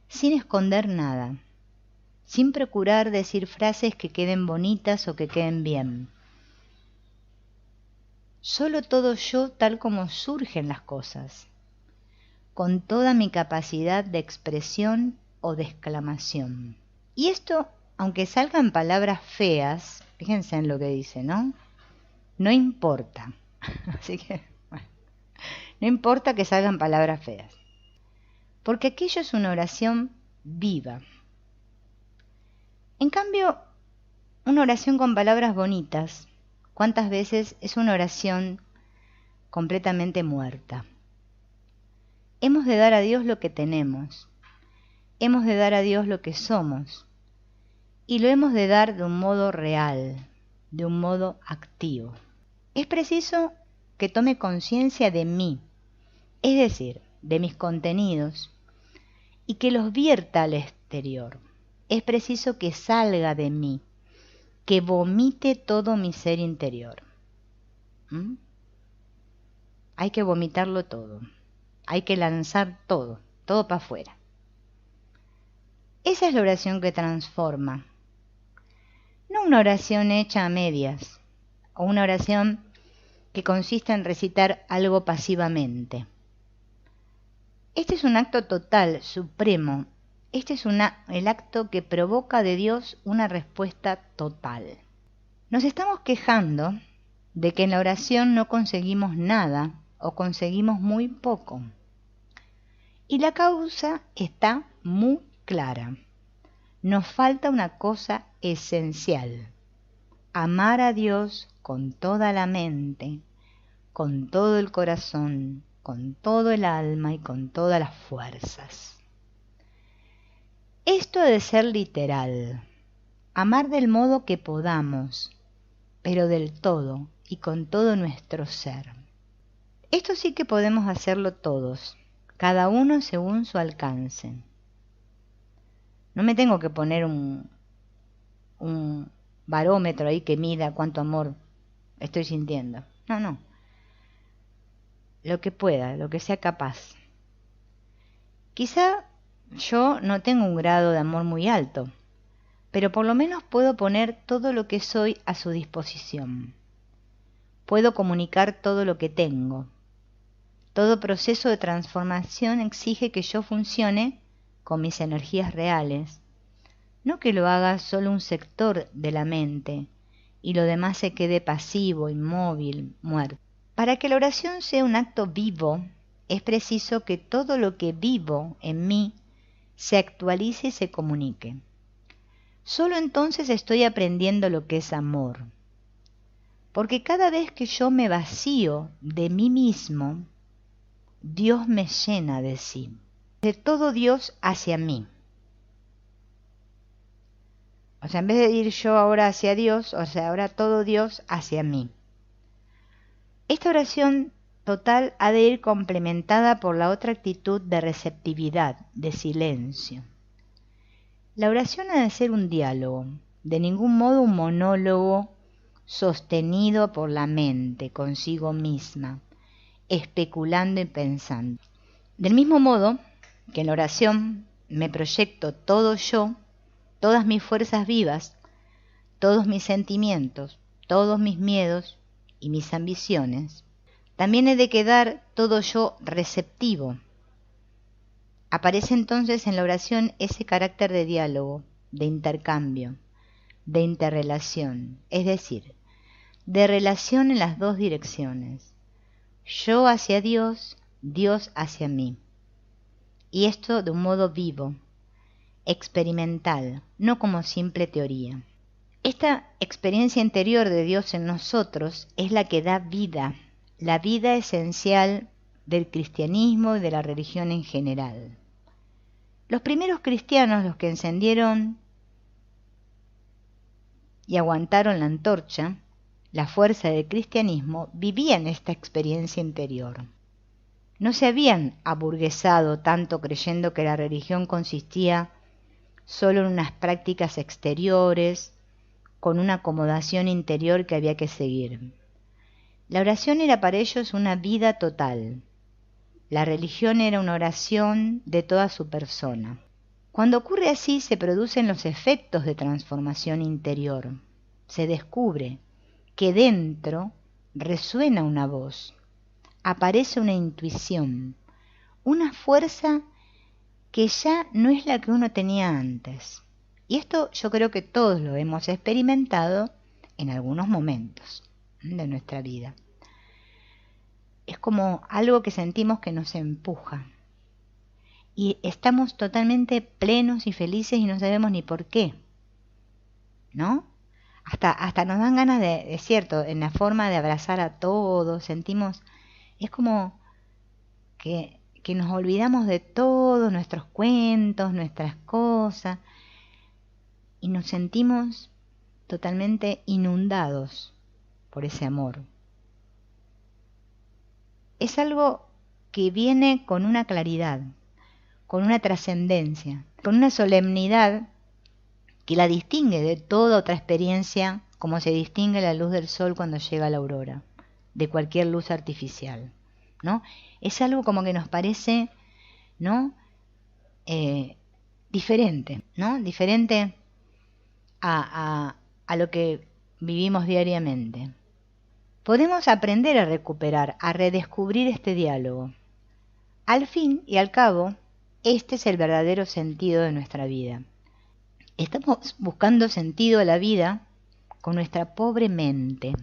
sin esconder nada, sin procurar decir frases que queden bonitas o que queden bien. Solo todo yo tal como surgen las cosas, con toda mi capacidad de expresión o de exclamación. Y esto, aunque salgan palabras feas, fíjense en lo que dice, ¿no? No importa. Así que, bueno, no importa que salgan palabras feas, porque aquello es una oración viva. En cambio, una oración con palabras bonitas, ¿cuántas veces es una oración completamente muerta? Hemos de dar a Dios lo que tenemos, hemos de dar a Dios lo que somos, y lo hemos de dar de un modo real, de un modo activo. Es preciso que tome conciencia de mí, es decir, de mis contenidos, y que los vierta al exterior. Es preciso que salga de mí, que vomite todo mi ser interior. Hay que vomitarlo todo, hay que lanzar todo para afuera. Esa es la oración que transforma, no una oración hecha a medias, o una oración que consiste en recitar algo pasivamente. Este es un acto total, supremo. Este es el acto que provoca de Dios una respuesta total. Nos estamos quejando de que en la oración no conseguimos nada o conseguimos muy poco. Y la causa está muy clara. Nos falta una cosa esencial: amar a Dios con toda la mente, con todo el corazón, con todo el alma y con todas las fuerzas. Esto ha de ser literal, amar del modo que podamos, pero del todo y con todo nuestro ser. Esto sí que podemos hacerlo todos, cada uno según su alcance. No me tengo que poner un barómetro ahí que mida cuánto amor estoy sintiendo. No. Lo que pueda, lo que sea capaz. Quizá yo no tengo un grado de amor muy alto, pero por lo menos puedo poner todo lo que soy a su disposición. Puedo comunicar todo lo que tengo. Todo proceso de transformación exige que yo funcione con mis energías reales, no que lo haga solo un sector de la mente y lo demás se quede pasivo, inmóvil, muerto. Para que la oración sea un acto vivo, es preciso que todo lo que vivo en mí se actualice y se comunique. Solo entonces estoy aprendiendo lo que es amor. Porque cada vez que yo me vacío de mí mismo, Dios me llena de sí, de todo Dios hacia mí. O sea, en vez de ir yo ahora hacia Dios, o sea, ahora todo Dios hacia mí. Esta oración total ha de ir complementada por la otra actitud de receptividad, de silencio. La oración ha de ser un diálogo, de ningún modo un monólogo sostenido por la mente consigo misma, especulando y pensando. Del mismo modo que en la oración me proyecto todo yo, todas mis fuerzas vivas, todos mis sentimientos, todos mis miedos y mis ambiciones, también he de quedar todo yo receptivo. Aparece entonces en la oración ese carácter de diálogo, de intercambio, de interrelación, es decir, de relación en las dos direcciones. Yo hacia Dios, Dios hacia mí. Y esto de un modo vivo, experimental, no como simple teoría. Esta experiencia interior de Dios en nosotros es la que da vida, la vida esencial del cristianismo y de la religión en general. Los primeros cristianos, los que encendieron y aguantaron la antorcha, la fuerza del cristianismo, vivían esta experiencia interior. No se habían aburguesado tanto creyendo que la religión consistía solo en unas prácticas exteriores, con una acomodación interior que había que seguir. La oración era para ellos una vida total. La religión era una oración de toda su persona. Cuando ocurre así, se producen los efectos de transformación interior. Se descubre que dentro resuena una voz, aparece una intuición, una fuerza que ya no es la que uno tenía antes. Y esto yo creo que todos lo hemos experimentado en algunos momentos de nuestra vida. Es como algo que sentimos que nos empuja. Y estamos totalmente plenos y felices y no sabemos ni por qué. ¿No? Hasta nos dan ganas es cierto, en la forma de abrazar a todos, sentimos, es como que nos olvidamos de todos nuestros cuentos, nuestras cosas, y nos sentimos totalmente inundados por ese amor. Es algo que viene con una claridad, con una trascendencia, con una solemnidad que la distingue de toda otra experiencia, como se distingue la luz del sol cuando llega la aurora, de cualquier luz artificial, ¿no? Es algo como que nos parece, ¿no? Diferente, ¿no? Diferente a lo que vivimos diariamente. Podemos aprender a recuperar, a redescubrir este diálogo. Al fin y al cabo, este es el verdadero sentido de nuestra vida. Estamos buscando sentido a la vida con nuestra pobre mente,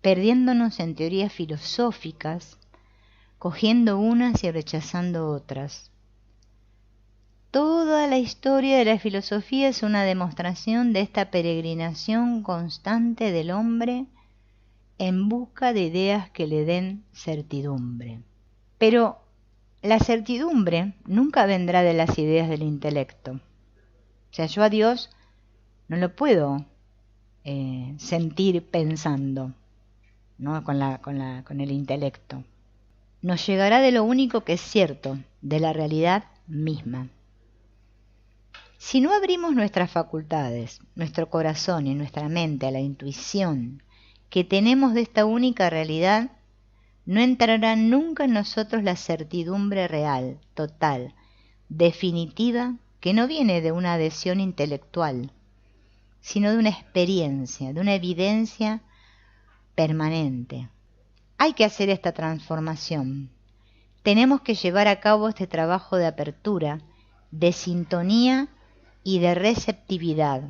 perdiéndonos en teorías filosóficas, cogiendo unas y rechazando otras. Toda la historia de la filosofía es una demostración de esta peregrinación constante del hombre en busca de ideas que le den certidumbre. Pero la certidumbre nunca vendrá de las ideas del intelecto. O sea, yo a Dios no lo puedo sentir pensando, ¿no? con el intelecto. Nos llegará de lo único que es cierto, de la realidad misma. Si no abrimos nuestras facultades, nuestro corazón y nuestra mente a la intuición que tenemos de esta única realidad, no entrará nunca en nosotros la certidumbre real, total, definitiva, que no viene de una adhesión intelectual, sino de una experiencia, de una evidencia permanente. Hay que hacer esta transformación. Tenemos que llevar a cabo este trabajo de apertura, de sintonía y de receptividad.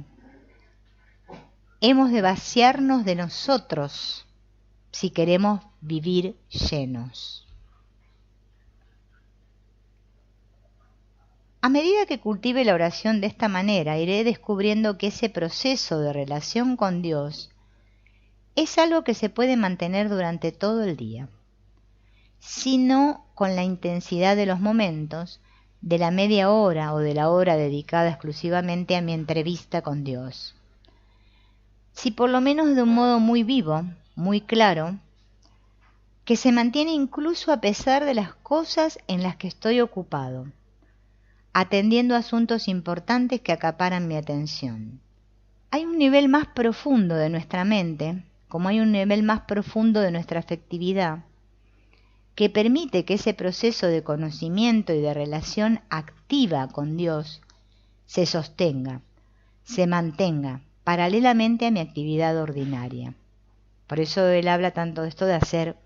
Hemos de vaciarnos de nosotros si queremos vivir llenos. A medida que cultive la oración de esta manera, iré descubriendo que ese proceso de relación con Dios es algo que se puede mantener durante todo el día, sino con la intensidad de los momentos, de la media hora o de la hora dedicada exclusivamente a mi entrevista con Dios. Si por lo menos de un modo muy vivo, muy claro, que se mantiene incluso a pesar de las cosas en las que estoy ocupado, atendiendo asuntos importantes que acaparan mi atención. Hay un nivel más profundo de nuestra mente, como hay un nivel más profundo de nuestra afectividad, que permite que ese proceso de conocimiento y de relación activa con Dios se sostenga, se mantenga paralelamente a mi actividad ordinaria. Por eso él habla tanto de esto de hacer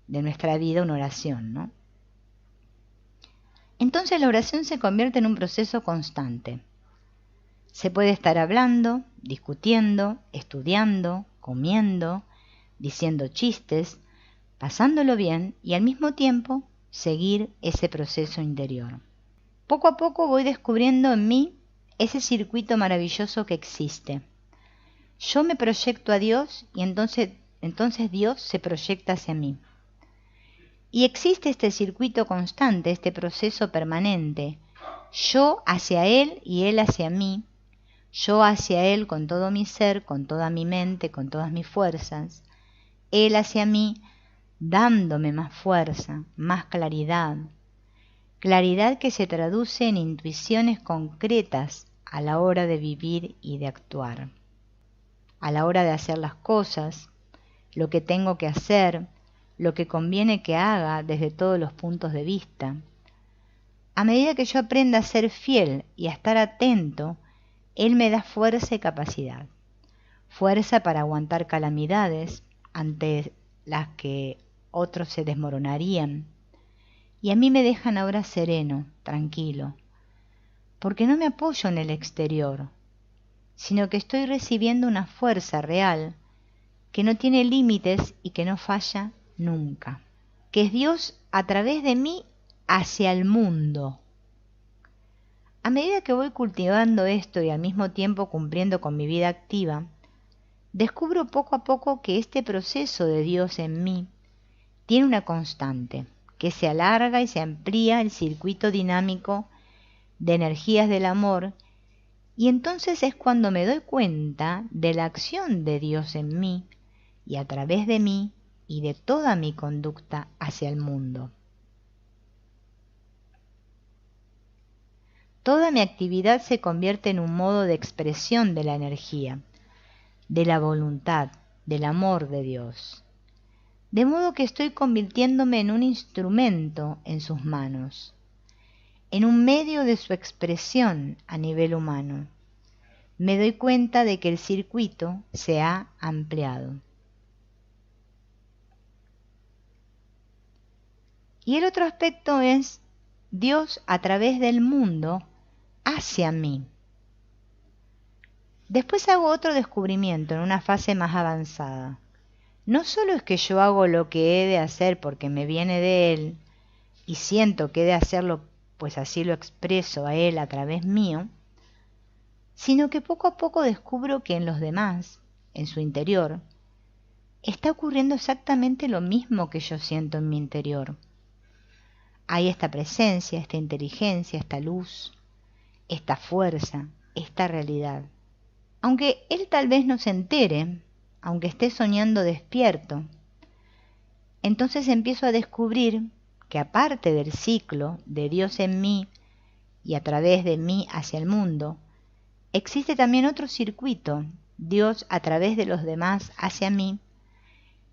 de nuestra vida una oración, ¿no? Entonces la oración se convierte en un proceso constante. Se puede estar hablando, discutiendo, estudiando, comiendo, diciendo chistes, pasándolo bien y al mismo tiempo seguir ese proceso interior. Poco a poco voy descubriendo en mí ese circuito maravilloso que existe, Yo me proyecto a Dios y entonces Dios se proyecta hacia mí. Y existe este circuito constante, este proceso permanente. Yo hacia Él y Él hacia mí. Yo hacia Él con todo mi ser, con toda mi mente, con todas mis fuerzas. Él hacia mí dándome más fuerza, más claridad. Claridad que se traduce en intuiciones concretas a la hora de vivir y de actuar. A la hora de hacer las cosas, lo que tengo que hacer, lo que conviene que haga desde todos los puntos de vista. A medida que yo aprenda a ser fiel y a estar atento, Él me da fuerza y capacidad. Fuerza para aguantar calamidades ante las que otros se desmoronarían. Y a mí me dejan ahora sereno, tranquilo, porque no me apoyo en el exterior, sino que estoy recibiendo una fuerza real que no tiene límites y que no falla nunca, que es Dios a través de mí hacia el mundo. A medida que voy cultivando esto y al mismo tiempo cumpliendo con mi vida activa, descubro poco a poco que este proceso de Dios en mí tiene una constante, que se alarga y se amplía el circuito dinámico de energías del amor, y entonces es cuando me doy cuenta de la acción de Dios en mí y a través de mí y de toda mi conducta hacia el mundo. Toda mi actividad se convierte en un modo de expresión de la energía, de la voluntad, del amor de Dios. De modo que estoy convirtiéndome en un instrumento en sus manos, en un medio de su expresión a nivel humano. Me doy cuenta de que el circuito se ha ampliado. Y el otro aspecto es Dios a través del mundo hacia mí. Después hago otro descubrimiento en una fase más avanzada. No solo es que yo hago lo que he de hacer porque me viene de Él y siento que he de hacerlo, pues así lo expreso a Él a través mío, sino que poco a poco descubro que en los demás, en su interior, está ocurriendo exactamente lo mismo que yo siento en mi interior. Hay esta presencia, esta inteligencia, esta luz, esta fuerza, esta realidad. Aunque Él tal vez no se entere, aunque esté soñando despierto, entonces empiezo a descubrir que aparte del ciclo de Dios en mí y a través de mí hacia el mundo, existe también otro circuito, Dios a través de los demás hacia mí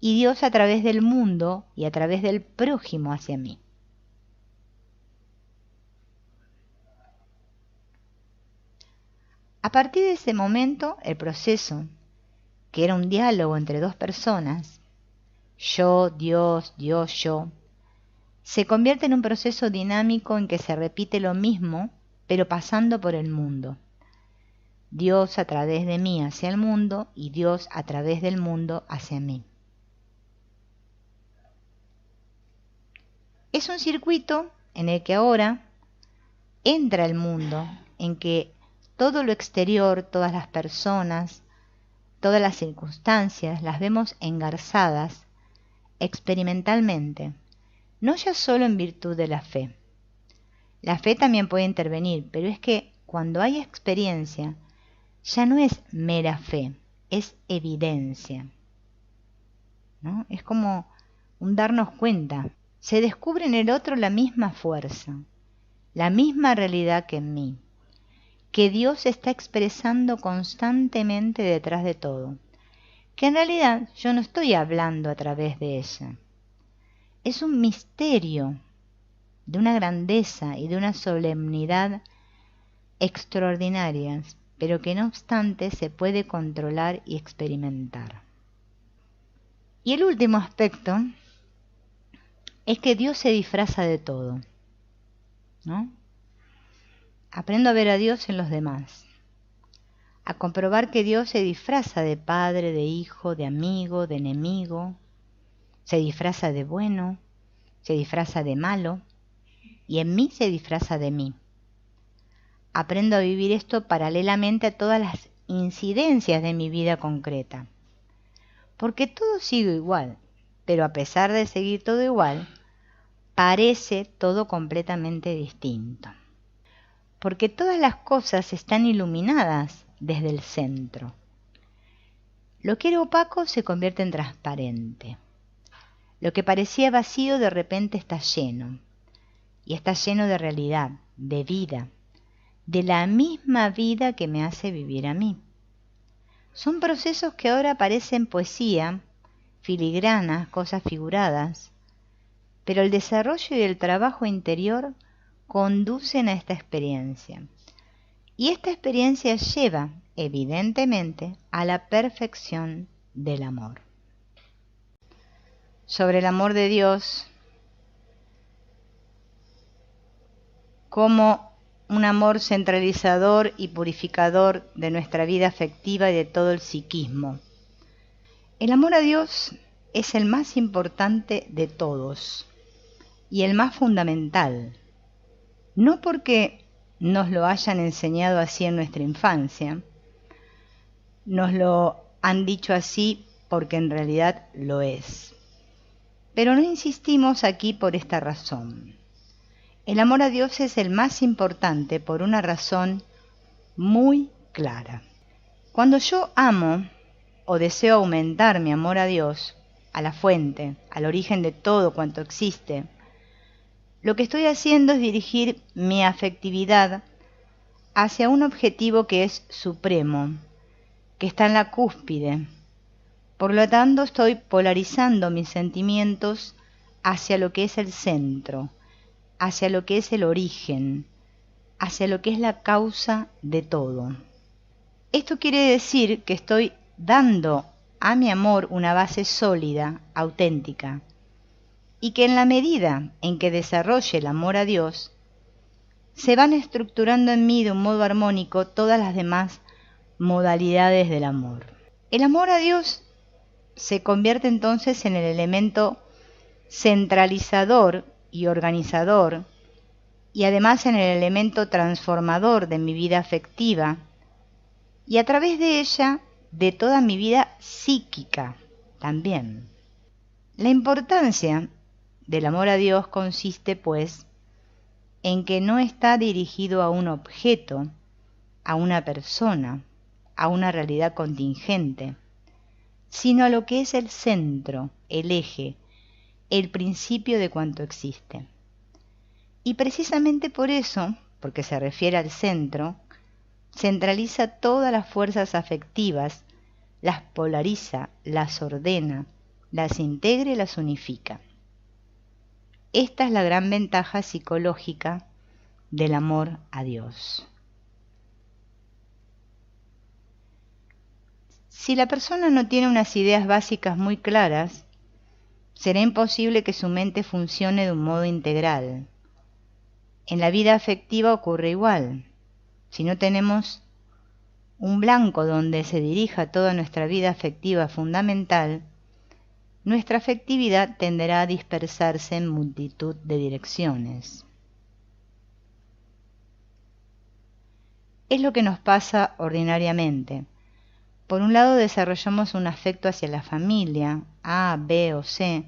y Dios a través del mundo y a través del prójimo hacia mí. A partir de ese momento, el proceso, que era un diálogo entre dos personas, yo, Dios, yo, se convierte en un proceso dinámico en que se repite lo mismo, pero pasando por el mundo. Dios a través de mí hacia el mundo y Dios a través del mundo hacia mí. Es un circuito en el que ahora entra el mundo, en que todo lo exterior, todas las personas, todas las circunstancias las vemos engarzadas experimentalmente, no ya solo en virtud de la fe. La fe también puede intervenir, pero es que cuando hay experiencia, ya no es mera fe, es evidencia, ¿no? Es como un darnos cuenta. Se descubre en el otro la misma fuerza, la misma realidad que en mí, que Dios está expresando constantemente detrás de todo, que en realidad yo no estoy hablando a través de ella. Es un misterio de una grandeza y de una solemnidad extraordinarias, pero que no obstante se puede controlar y experimentar. Y el último aspecto es que Dios se disfraza de todo, ¿no? Aprendo a ver a Dios en los demás, a comprobar que Dios se disfraza de padre, de hijo, de amigo, de enemigo, se disfraza de bueno, se disfraza de malo, y en mí se disfraza de mí. Aprendo a vivir esto paralelamente a todas las incidencias de mi vida concreta. Porque todo sigue igual, pero a pesar de seguir todo igual, parece todo completamente distinto. Porque todas las cosas están iluminadas desde el centro. Lo que era opaco se convierte en transparente. Lo que parecía vacío de repente está lleno. Y está lleno de realidad, de vida, de la misma vida que me hace vivir a mí. Son procesos que ahora parecen poesía, filigranas, cosas figuradas, pero el desarrollo y el trabajo interior conducen a esta experiencia. Y esta experiencia lleva, evidentemente, a la perfección del amor. Sobre el amor de Dios, como un amor centralizador y purificador de nuestra vida afectiva y de todo el psiquismo. El amor a Dios es el más importante de todos y el más fundamental, no porque nos lo hayan enseñado así en nuestra infancia, nos lo han dicho así porque en realidad lo es. Pero no insistimos aquí por esta razón. El amor a Dios es el más importante por una razón muy clara. Cuando yo amo o deseo aumentar mi amor a Dios, a la fuente, al origen de todo cuanto existe, lo que estoy haciendo es dirigir mi afectividad hacia un objetivo que es supremo, que está en la cúspide. Por lo tanto, estoy polarizando mis sentimientos hacia lo que es el centro, hacia lo que es el origen, hacia lo que es la causa de todo. Esto quiere decir que estoy dando a mi amor una base sólida, auténtica, y que en la medida en que desarrolle el amor a Dios, se van estructurando en mí de un modo armónico todas las demás modalidades del amor. El amor a Dios se convierte entonces en el elemento centralizador y organizador, y además en el elemento transformador de mi vida afectiva, y a través de ella, de toda mi vida psíquica también. La importancia del amor a Dios consiste, pues, en que no está dirigido a un objeto, a una persona, a una realidad contingente, sino a lo que es el centro, el eje, el principio de cuanto existe. Y precisamente por eso, porque se refiere al centro, centraliza todas las fuerzas afectivas, las polariza, las ordena, las integra y las unifica. Esta es la gran ventaja psicológica del amor a Dios. Si la persona no tiene unas ideas básicas muy claras, será imposible que su mente funcione de un modo integral. En la vida afectiva ocurre igual. Si no tenemos un blanco donde se dirija toda nuestra vida afectiva fundamental, nuestra afectividad tenderá a dispersarse en multitud de direcciones. Es lo que nos pasa ordinariamente. Por un lado desarrollamos un afecto hacia la familia, A, B o C.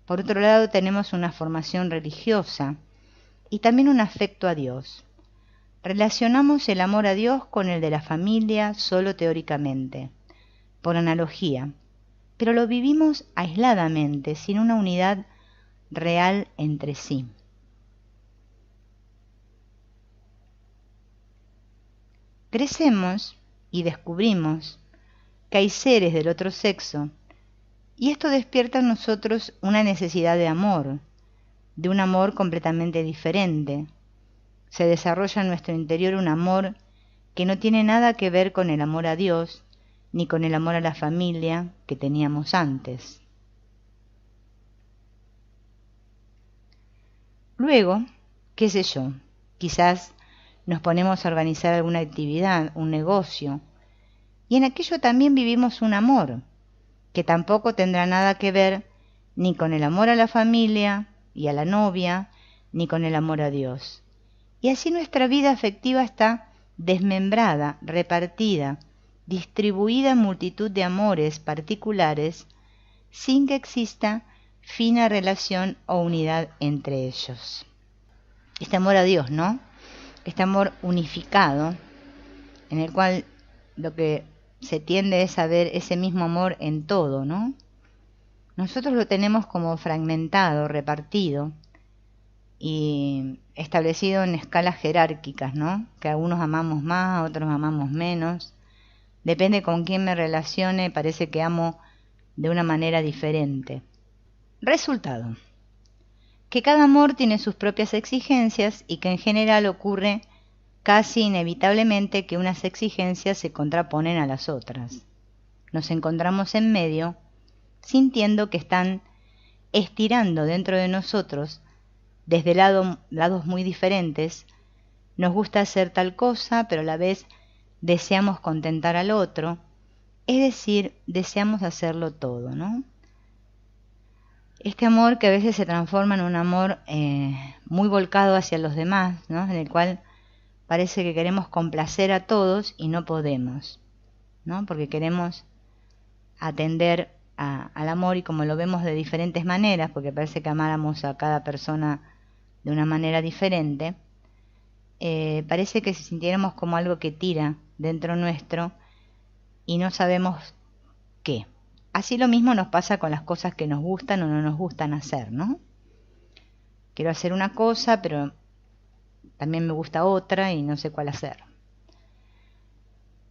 Por otro lado tenemos una formación religiosa y también un afecto a Dios. Relacionamos el amor a Dios con el de la familia solo teóricamente, por analogía, pero lo vivimos aisladamente, sin una unidad real entre sí. Crecemos y descubrimos que hay seres del otro sexo, y esto despierta en nosotros una necesidad de amor, de un amor completamente diferente. Se desarrolla en nuestro interior un amor que no tiene nada que ver con el amor a Dios, ni con el amor a la familia que teníamos antes. Luego, qué sé yo, quizás nos ponemos a organizar alguna actividad, un negocio, y en aquello también vivimos un amor, que tampoco tendrá nada que ver ni con el amor a la familia y a la novia, ni con el amor a Dios. Y así nuestra vida afectiva está desmembrada, repartida, distribuida en multitud de amores particulares, sin que exista fina relación o unidad entre ellos. Este amor a Dios, ¿no? Este amor unificado, en el cual lo que se tiende es a ver ese mismo amor en todo, ¿no? Nosotros lo tenemos como fragmentado, repartido y establecido en escalas jerárquicas, ¿no? Que algunos amamos más, otros amamos menos. Depende con quién me relacione, parece que amo de una manera diferente. Resultado: que cada amor tiene sus propias exigencias y que en general ocurre casi inevitablemente que unas exigencias se contraponen a las otras. Nos encontramos en medio, sintiendo que están estirando dentro de nosotros, desde lados muy diferentes. Nos gusta hacer tal cosa, pero a la vez deseamos contentar al otro, es decir, deseamos hacerlo todo, ¿no? Este amor que a veces se transforma en un amor muy volcado hacia los demás, ¿no? En el cual parece que queremos complacer a todos y no podemos, ¿no? Porque queremos atender al amor y como lo vemos de diferentes maneras, porque parece que amáramos a cada persona de una manera diferente, parece que sintiéramos como algo que tira dentro nuestro y no sabemos qué. Así lo mismo nos pasa con las cosas que nos gustan o no nos gustan hacer, ¿no? Quiero hacer una cosa, pero también me gusta otra y no sé cuál hacer.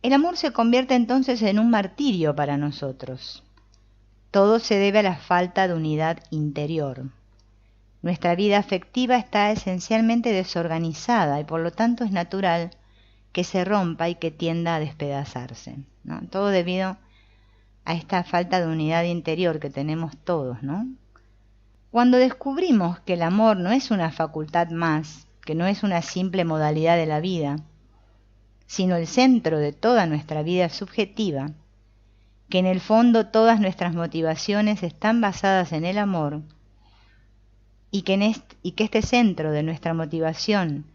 El amor se convierte entonces en un martirio para nosotros. Todo se debe a la falta de unidad interior. Nuestra vida afectiva está esencialmente desorganizada y por lo tanto es natural que se rompa y que tienda a despedazarse, ¿no? Todo debido a esta falta de unidad interior que tenemos todos, ¿no? Cuando descubrimos que el amor no es una facultad más, que no es una simple modalidad de la vida, sino el centro de toda nuestra vida subjetiva, que en el fondo todas nuestras motivaciones están basadas en el amor, y que este centro de nuestra motivación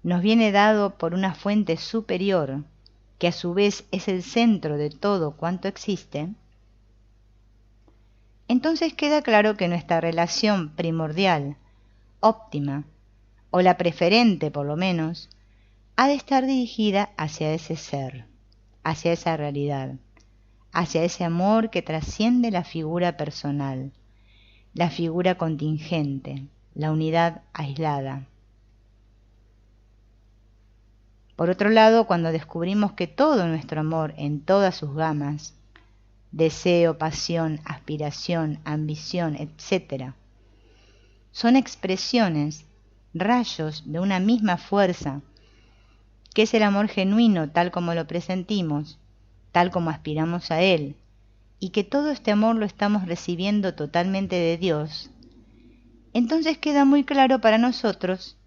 nos viene dado por una fuente superior, que a su vez es el centro de todo cuanto existe, entonces queda claro que nuestra relación primordial, óptima, o la preferente por lo menos, ha de estar dirigida hacia ese ser, hacia esa realidad, hacia ese amor que trasciende la figura personal, la figura contingente, la unidad aislada. Por otro lado, cuando descubrimos que todo nuestro amor en todas sus gamas, deseo, pasión, aspiración, ambición, etc., son expresiones, rayos de una misma fuerza, que es el amor genuino tal como lo presentimos, tal como aspiramos a él, y que todo este amor lo estamos recibiendo totalmente de Dios, entonces queda muy claro para nosotros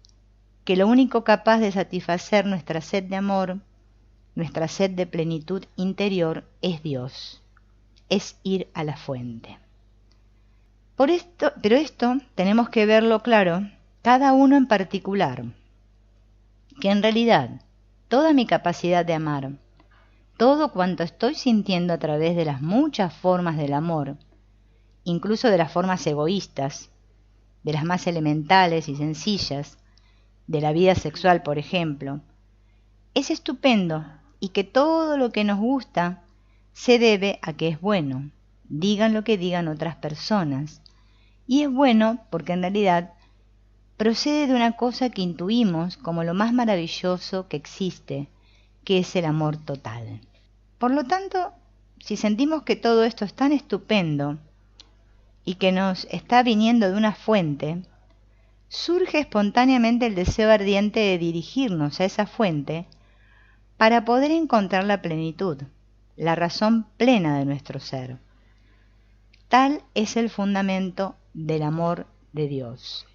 que lo único capaz de satisfacer nuestra sed de amor, nuestra sed de plenitud interior, es Dios, es ir a la fuente. Pero esto tenemos que verlo claro, cada uno en particular, que en realidad toda mi capacidad de amar, todo cuanto estoy sintiendo a través de las muchas formas del amor, incluso de las formas egoístas, de las más elementales y sencillas, de la vida sexual, por ejemplo, es estupendo y que todo lo que nos gusta se debe a que es bueno, digan lo que digan otras personas, y es bueno porque en realidad procede de una cosa que intuimos como lo más maravilloso que existe, que es el amor total. Por lo tanto, si sentimos que todo esto es tan estupendo y que nos está viniendo de una fuente, surge espontáneamente el deseo ardiente de dirigirnos a esa fuente para poder encontrar la plenitud, la razón plena de nuestro ser. Tal es el fundamento del amor de Dios.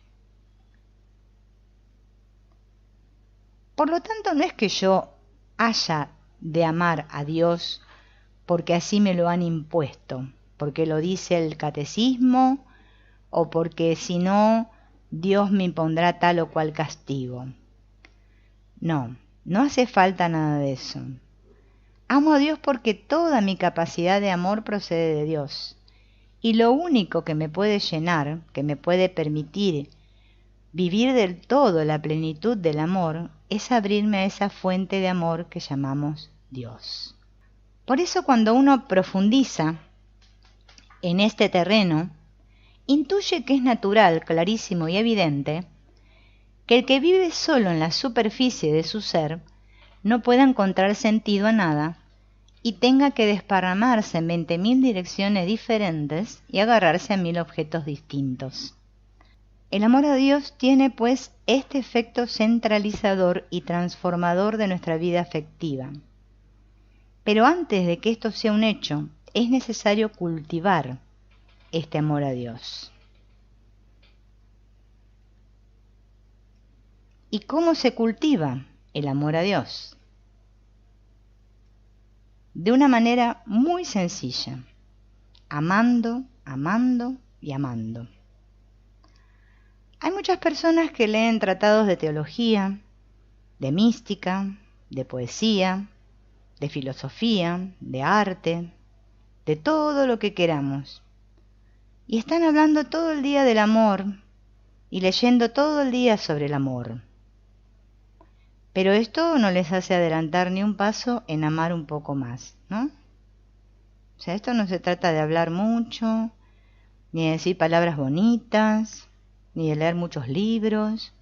Por lo tanto, no es que yo haya de amar a Dios porque así me lo han impuesto, porque lo dice el catecismo o porque si no, Dios me impondrá tal o cual castigo. No, no hace falta nada de eso. Amo a Dios porque toda mi capacidad de amor procede de Dios. Y lo único que me puede llenar, que me puede permitir vivir del todo la plenitud del amor, es abrirme a esa fuente de amor que llamamos Dios. Por eso cuando uno profundiza en este terreno, intuye que es natural, clarísimo y evidente, que el que vive solo en la superficie de su ser no pueda encontrar sentido a nada y tenga que desparramarse en 20.000 direcciones diferentes y agarrarse a 1000 objetos distintos. El amor a Dios tiene pues este efecto centralizador y transformador de nuestra vida afectiva. Pero antes de que esto sea un hecho, es necesario cultivar este amor a Dios. ¿Y cómo se cultiva el amor a Dios? De una manera muy sencilla, amando, amando y amando. Hay muchas personas que leen tratados de teología, de mística, de poesía, de filosofía, de arte, de todo lo que queramos. Y están hablando todo el día del amor y leyendo todo el día sobre el amor. Pero esto no les hace adelantar ni un paso en amar un poco más, ¿no? O sea, esto no se trata de hablar mucho, ni de decir palabras bonitas, ni de leer muchos libros,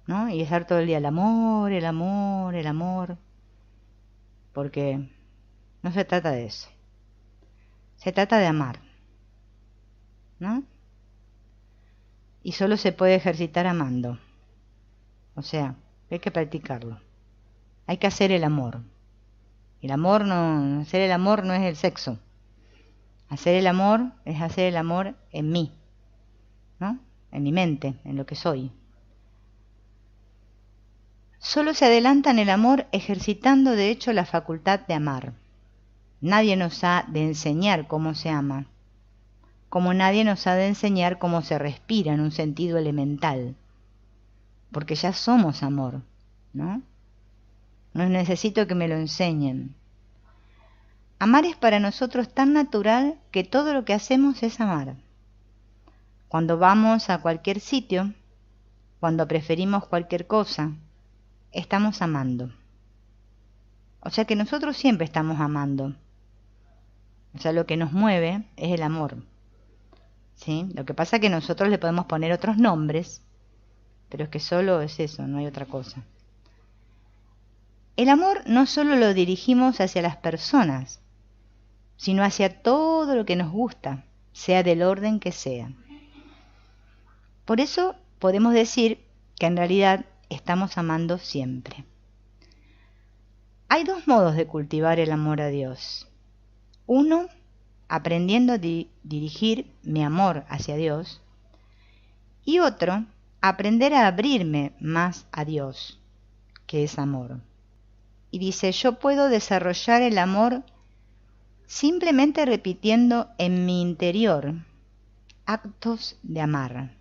¿no? Y estar todo el día el amor, el amor, el amor. Porque no se trata de eso. Se trata de amar, ¿no? Y solo se puede ejercitar amando. O sea, hay que practicarlo. Hay que hacer el amor. Hacer el amor no es el sexo. Hacer el amor es hacer el amor en mí, ¿no? En mi mente, en lo que soy. Solo se adelanta en el amor ejercitando de hecho la facultad de amar. Nadie nos ha de enseñar cómo se ama, como nadie nos ha de enseñar cómo se respira en un sentido elemental, porque ya somos amor, ¿no? No necesito que me lo enseñen. Amar es para nosotros tan natural que todo lo que hacemos es amar. Cuando vamos a cualquier sitio, cuando preferimos cualquier cosa, estamos amando. O sea que nosotros siempre estamos amando. O sea, lo que nos mueve es el amor, ¿sí? Lo que pasa es que nosotros le podemos poner otros nombres, pero es que solo es eso, no hay otra cosa. El amor no solo lo dirigimos hacia las personas, sino hacia todo lo que nos gusta, sea del orden que sea. Por eso podemos decir que en realidad estamos amando siempre. Hay dos modos de cultivar el amor a Dios. Uno, aprendiendo a dirigir mi amor hacia Dios. Y otro, aprender a abrirme más a Dios, que es amor. Y dice, yo puedo desarrollar el amor simplemente repitiendo en mi interior actos de amar.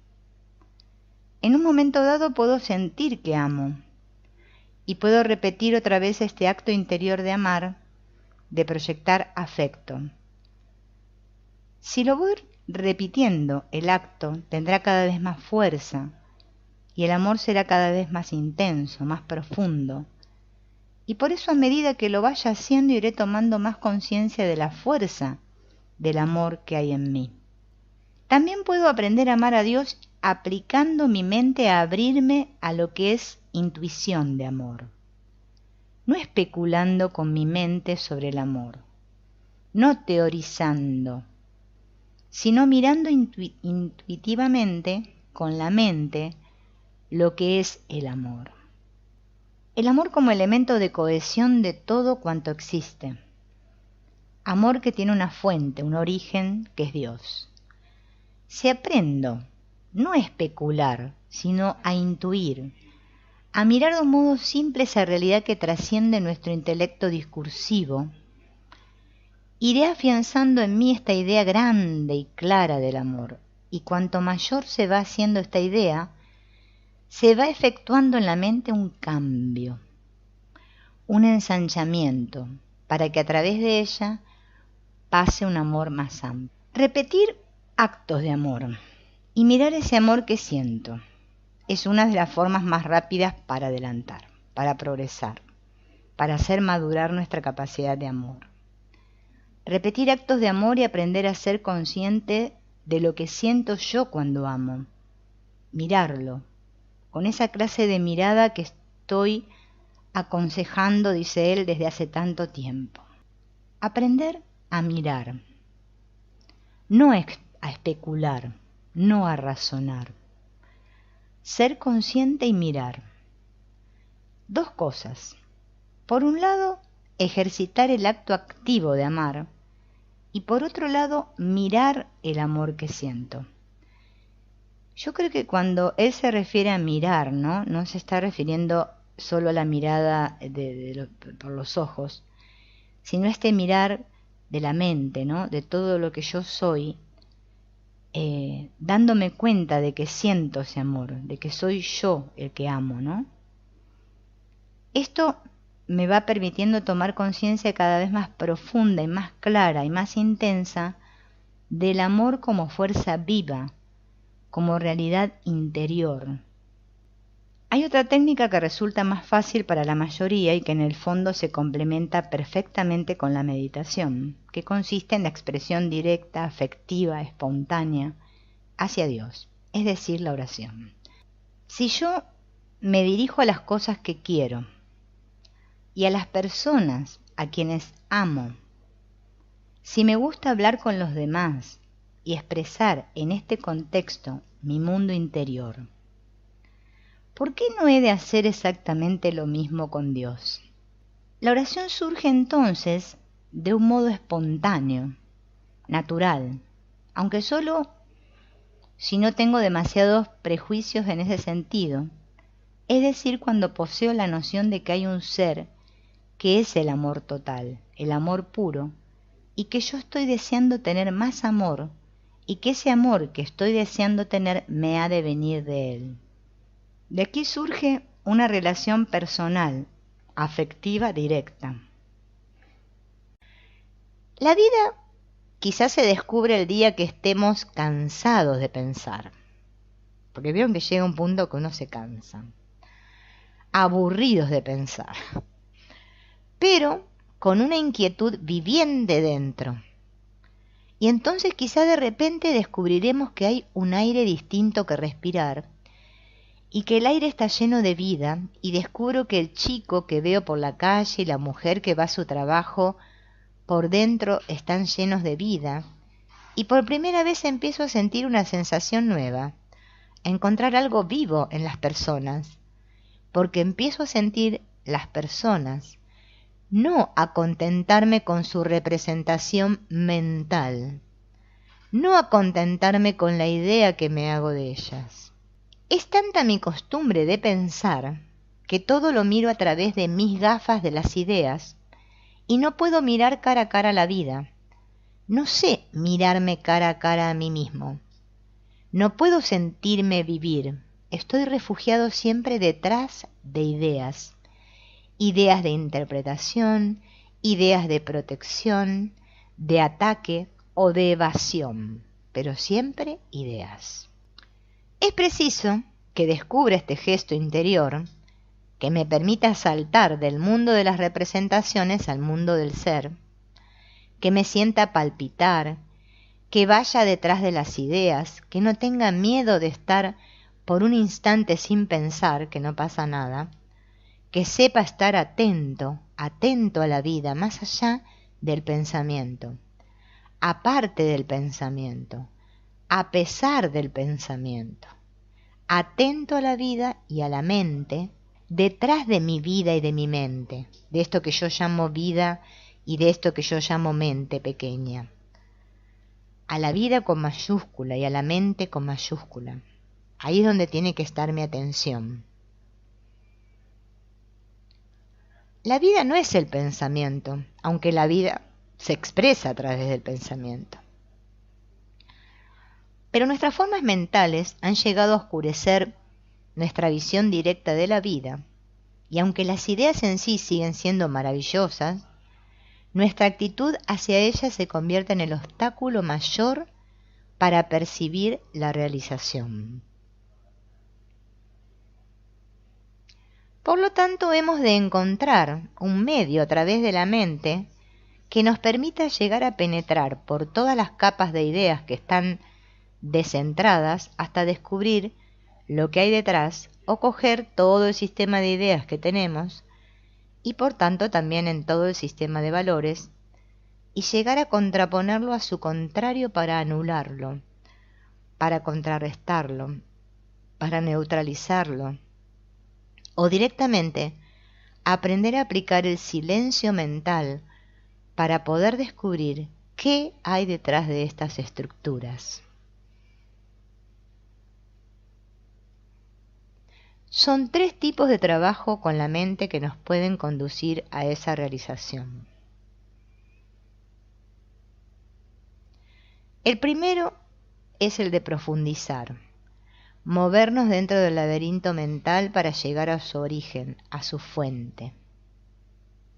En un momento dado puedo sentir que amo y puedo repetir otra vez este acto interior de amar, de proyectar afecto. Si lo voy repitiendo, el acto tendrá cada vez más fuerza y el amor será cada vez más intenso, más profundo. Y por eso a medida que lo vaya haciendo iré tomando más conciencia de la fuerza del amor que hay en mí. También puedo aprender a amar a Dios aplicando mi mente a abrirme a lo que es intuición de amor. No especulando con mi mente sobre el amor, no teorizando, sino mirando intuitivamente con la mente lo que es el amor. El amor como elemento de cohesión de todo cuanto existe. Amor que tiene una fuente, un origen, que es Dios. Si aprendo, no a especular, sino a intuir, a mirar de un modo simple esa realidad que trasciende nuestro intelecto discursivo, iré afianzando en mí esta idea grande y clara del amor, y cuanto mayor se va haciendo esta idea, se va efectuando en la mente un cambio, un ensanchamiento, para que a través de ella pase un amor más amplio. Repetir actos de amor y mirar ese amor que siento es una de las formas más rápidas para adelantar, para progresar, para hacer madurar nuestra capacidad de amor. Repetir actos de amor y aprender a ser consciente de lo que siento yo cuando amo. Mirarlo, con esa clase de mirada que estoy aconsejando, dice él, desde hace tanto tiempo. Aprender a mirar, no a especular, no a razonar. Ser consciente y mirar. Dos cosas. Por un lado, ejercitar el acto activo de amar y por otro lado, mirar el amor que siento. Yo creo que cuando él se refiere a mirar, no se está refiriendo solo a la mirada por los ojos, sino a este mirar de la mente, de todo lo que yo soy, dándome cuenta de que siento ese amor, de que soy yo el que amo, Esto me va permitiendo tomar conciencia cada vez más profunda y más clara y más intensa del amor como fuerza viva, como realidad interior. Hay otra técnica que resulta más fácil para la mayoría y que en el fondo se complementa perfectamente con la meditación, que consiste en la expresión directa, afectiva, espontánea hacia Dios, es decir, la oración. Si yo me dirijo a las cosas que quiero y a las personas a quienes amo, si me gusta hablar con los demás y expresar en este contexto mi mundo interior, ¿por qué no he de hacer exactamente lo mismo con Dios? La oración surge entonces de un modo espontáneo, natural, aunque solo si no tengo demasiados prejuicios en ese sentido, es decir, cuando poseo la noción de que hay un ser que es el amor total, el amor puro, y que yo estoy deseando tener más amor, y que ese amor que estoy deseando tener me ha de venir de él. De aquí surge una relación personal, afectiva directa. La vida quizás se descubre el día que estemos cansados de pensar, porque vieron que llega un punto que uno se cansa, aburridos de pensar, pero con una inquietud viviente dentro. Y entonces quizá de repente descubriremos que hay un aire distinto que respirar y que el aire está lleno de vida, y descubro que el chico que veo por la calle y la mujer que va a su trabajo por dentro están llenos de vida, y por primera vez empiezo a sentir una sensación nueva, a encontrar algo vivo en las personas, porque empiezo a sentir las personas, no a contentarme con su representación mental, no a contentarme con la idea que me hago de ellas. Es tanta mi costumbre de pensar que todo lo miro a través de mis gafas de las ideas y no puedo mirar cara a cara la vida. No sé mirarme cara a cara a mí mismo. No puedo sentirme vivir. Estoy refugiado siempre detrás de ideas. Ideas de interpretación, ideas de protección, de ataque o de evasión, pero siempre ideas. Es preciso que descubra este gesto interior que me permita saltar del mundo de las representaciones al mundo del ser, que me sienta palpitar, que vaya detrás de las ideas, que no tenga miedo de estar por un instante sin pensar, que no pasa nada, que sepa estar atento a la vida, más allá del pensamiento, aparte del pensamiento, a pesar del pensamiento, atento a la vida y a la mente, detrás de mi vida y de mi mente, de esto que yo llamo vida y de esto que yo llamo mente pequeña, a la vida con mayúscula y a la mente con mayúscula. Ahí es donde tiene que estar mi atención. La vida no es el pensamiento, aunque la vida se expresa a través del pensamiento. Pero nuestras formas mentales han llegado a oscurecer nuestra visión directa de la vida, y aunque las ideas en sí siguen siendo maravillosas, nuestra actitud hacia ella se convierte en el obstáculo mayor para percibir la realización. Por lo tanto, hemos de encontrar un medio a través de la mente que nos permita llegar a penetrar por todas las capas de ideas que están descentradas hasta descubrir lo que hay detrás o coger todo el sistema de ideas que tenemos y por tanto también en todo el sistema de valores y llegar a contraponerlo a su contrario para anularlo, para contrarrestarlo, para neutralizarlo o directamente aprender a aplicar el silencio mental para poder descubrir qué hay detrás de estas estructuras. Son 3 tipos de trabajo con la mente que nos pueden conducir a esa realización. El primero es el de profundizar, movernos dentro del laberinto mental para llegar a su origen, a su fuente.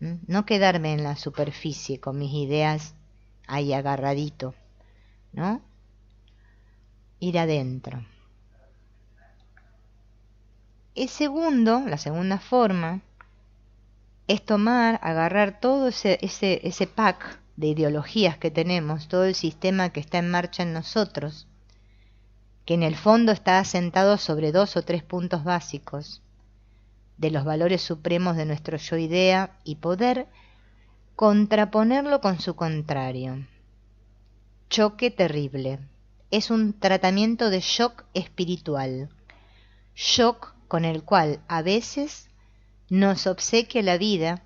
No quedarme en la superficie con mis ideas ahí agarradito, ¿no? Ir adentro. El segundo, la segunda forma, es agarrar todo ese pack de ideologías que tenemos, todo el sistema que está en marcha en nosotros, que en el fondo está asentado sobre 2 o 3 puntos básicos de los valores supremos de nuestro yo-idea y poder contraponerlo con su contrario. Choque terrible. Es un tratamiento de shock espiritual. Shock con el cual a veces nos obsequia la vida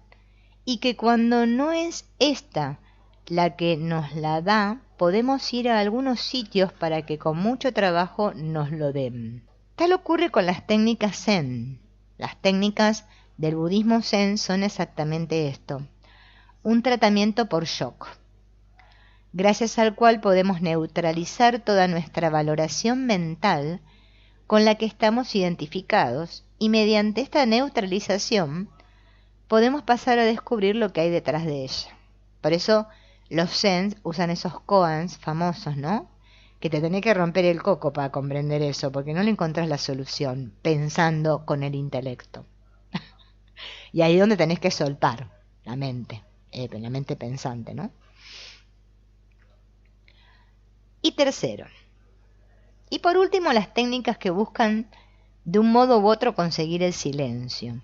y que cuando no es esta la que nos la da, podemos ir a algunos sitios para que con mucho trabajo nos lo den. Tal ocurre con las técnicas Zen. Las técnicas del budismo Zen son exactamente esto, un tratamiento por shock, gracias al cual podemos neutralizar toda nuestra valoración mental con la que estamos identificados y mediante esta neutralización podemos pasar a descubrir lo que hay detrás de ella. Por eso los Zen usan esos koans famosos, ¿no? Que te tenés que romper el coco para comprender eso, porque no le encontrás la solución pensando con el intelecto. Y ahí es donde tenés que soltar la mente pensante, ¿no? Y tercero, y por último, las técnicas que buscan de un modo u otro conseguir el silencio,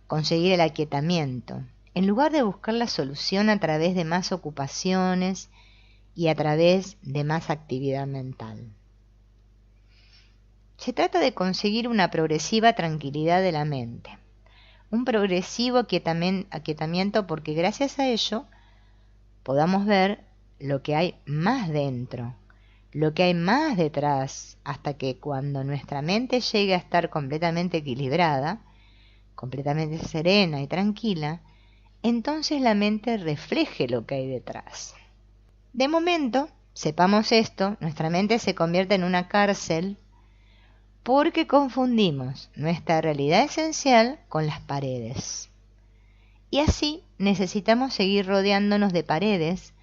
conseguir el aquietamiento, en lugar de buscar la solución a través de más ocupaciones y a través de más actividad mental. Se trata de conseguir una progresiva tranquilidad de la mente, un progresivo aquietamiento porque gracias a ello podamos ver lo que hay más dentro, lo que hay más detrás, hasta que cuando nuestra mente llegue a estar completamente equilibrada, completamente serena y tranquila, entonces la mente refleje lo que hay detrás. De momento, sepamos esto, nuestra mente se convierte en una cárcel porque confundimos nuestra realidad esencial con las paredes. Y así necesitamos seguir rodeándonos de paredes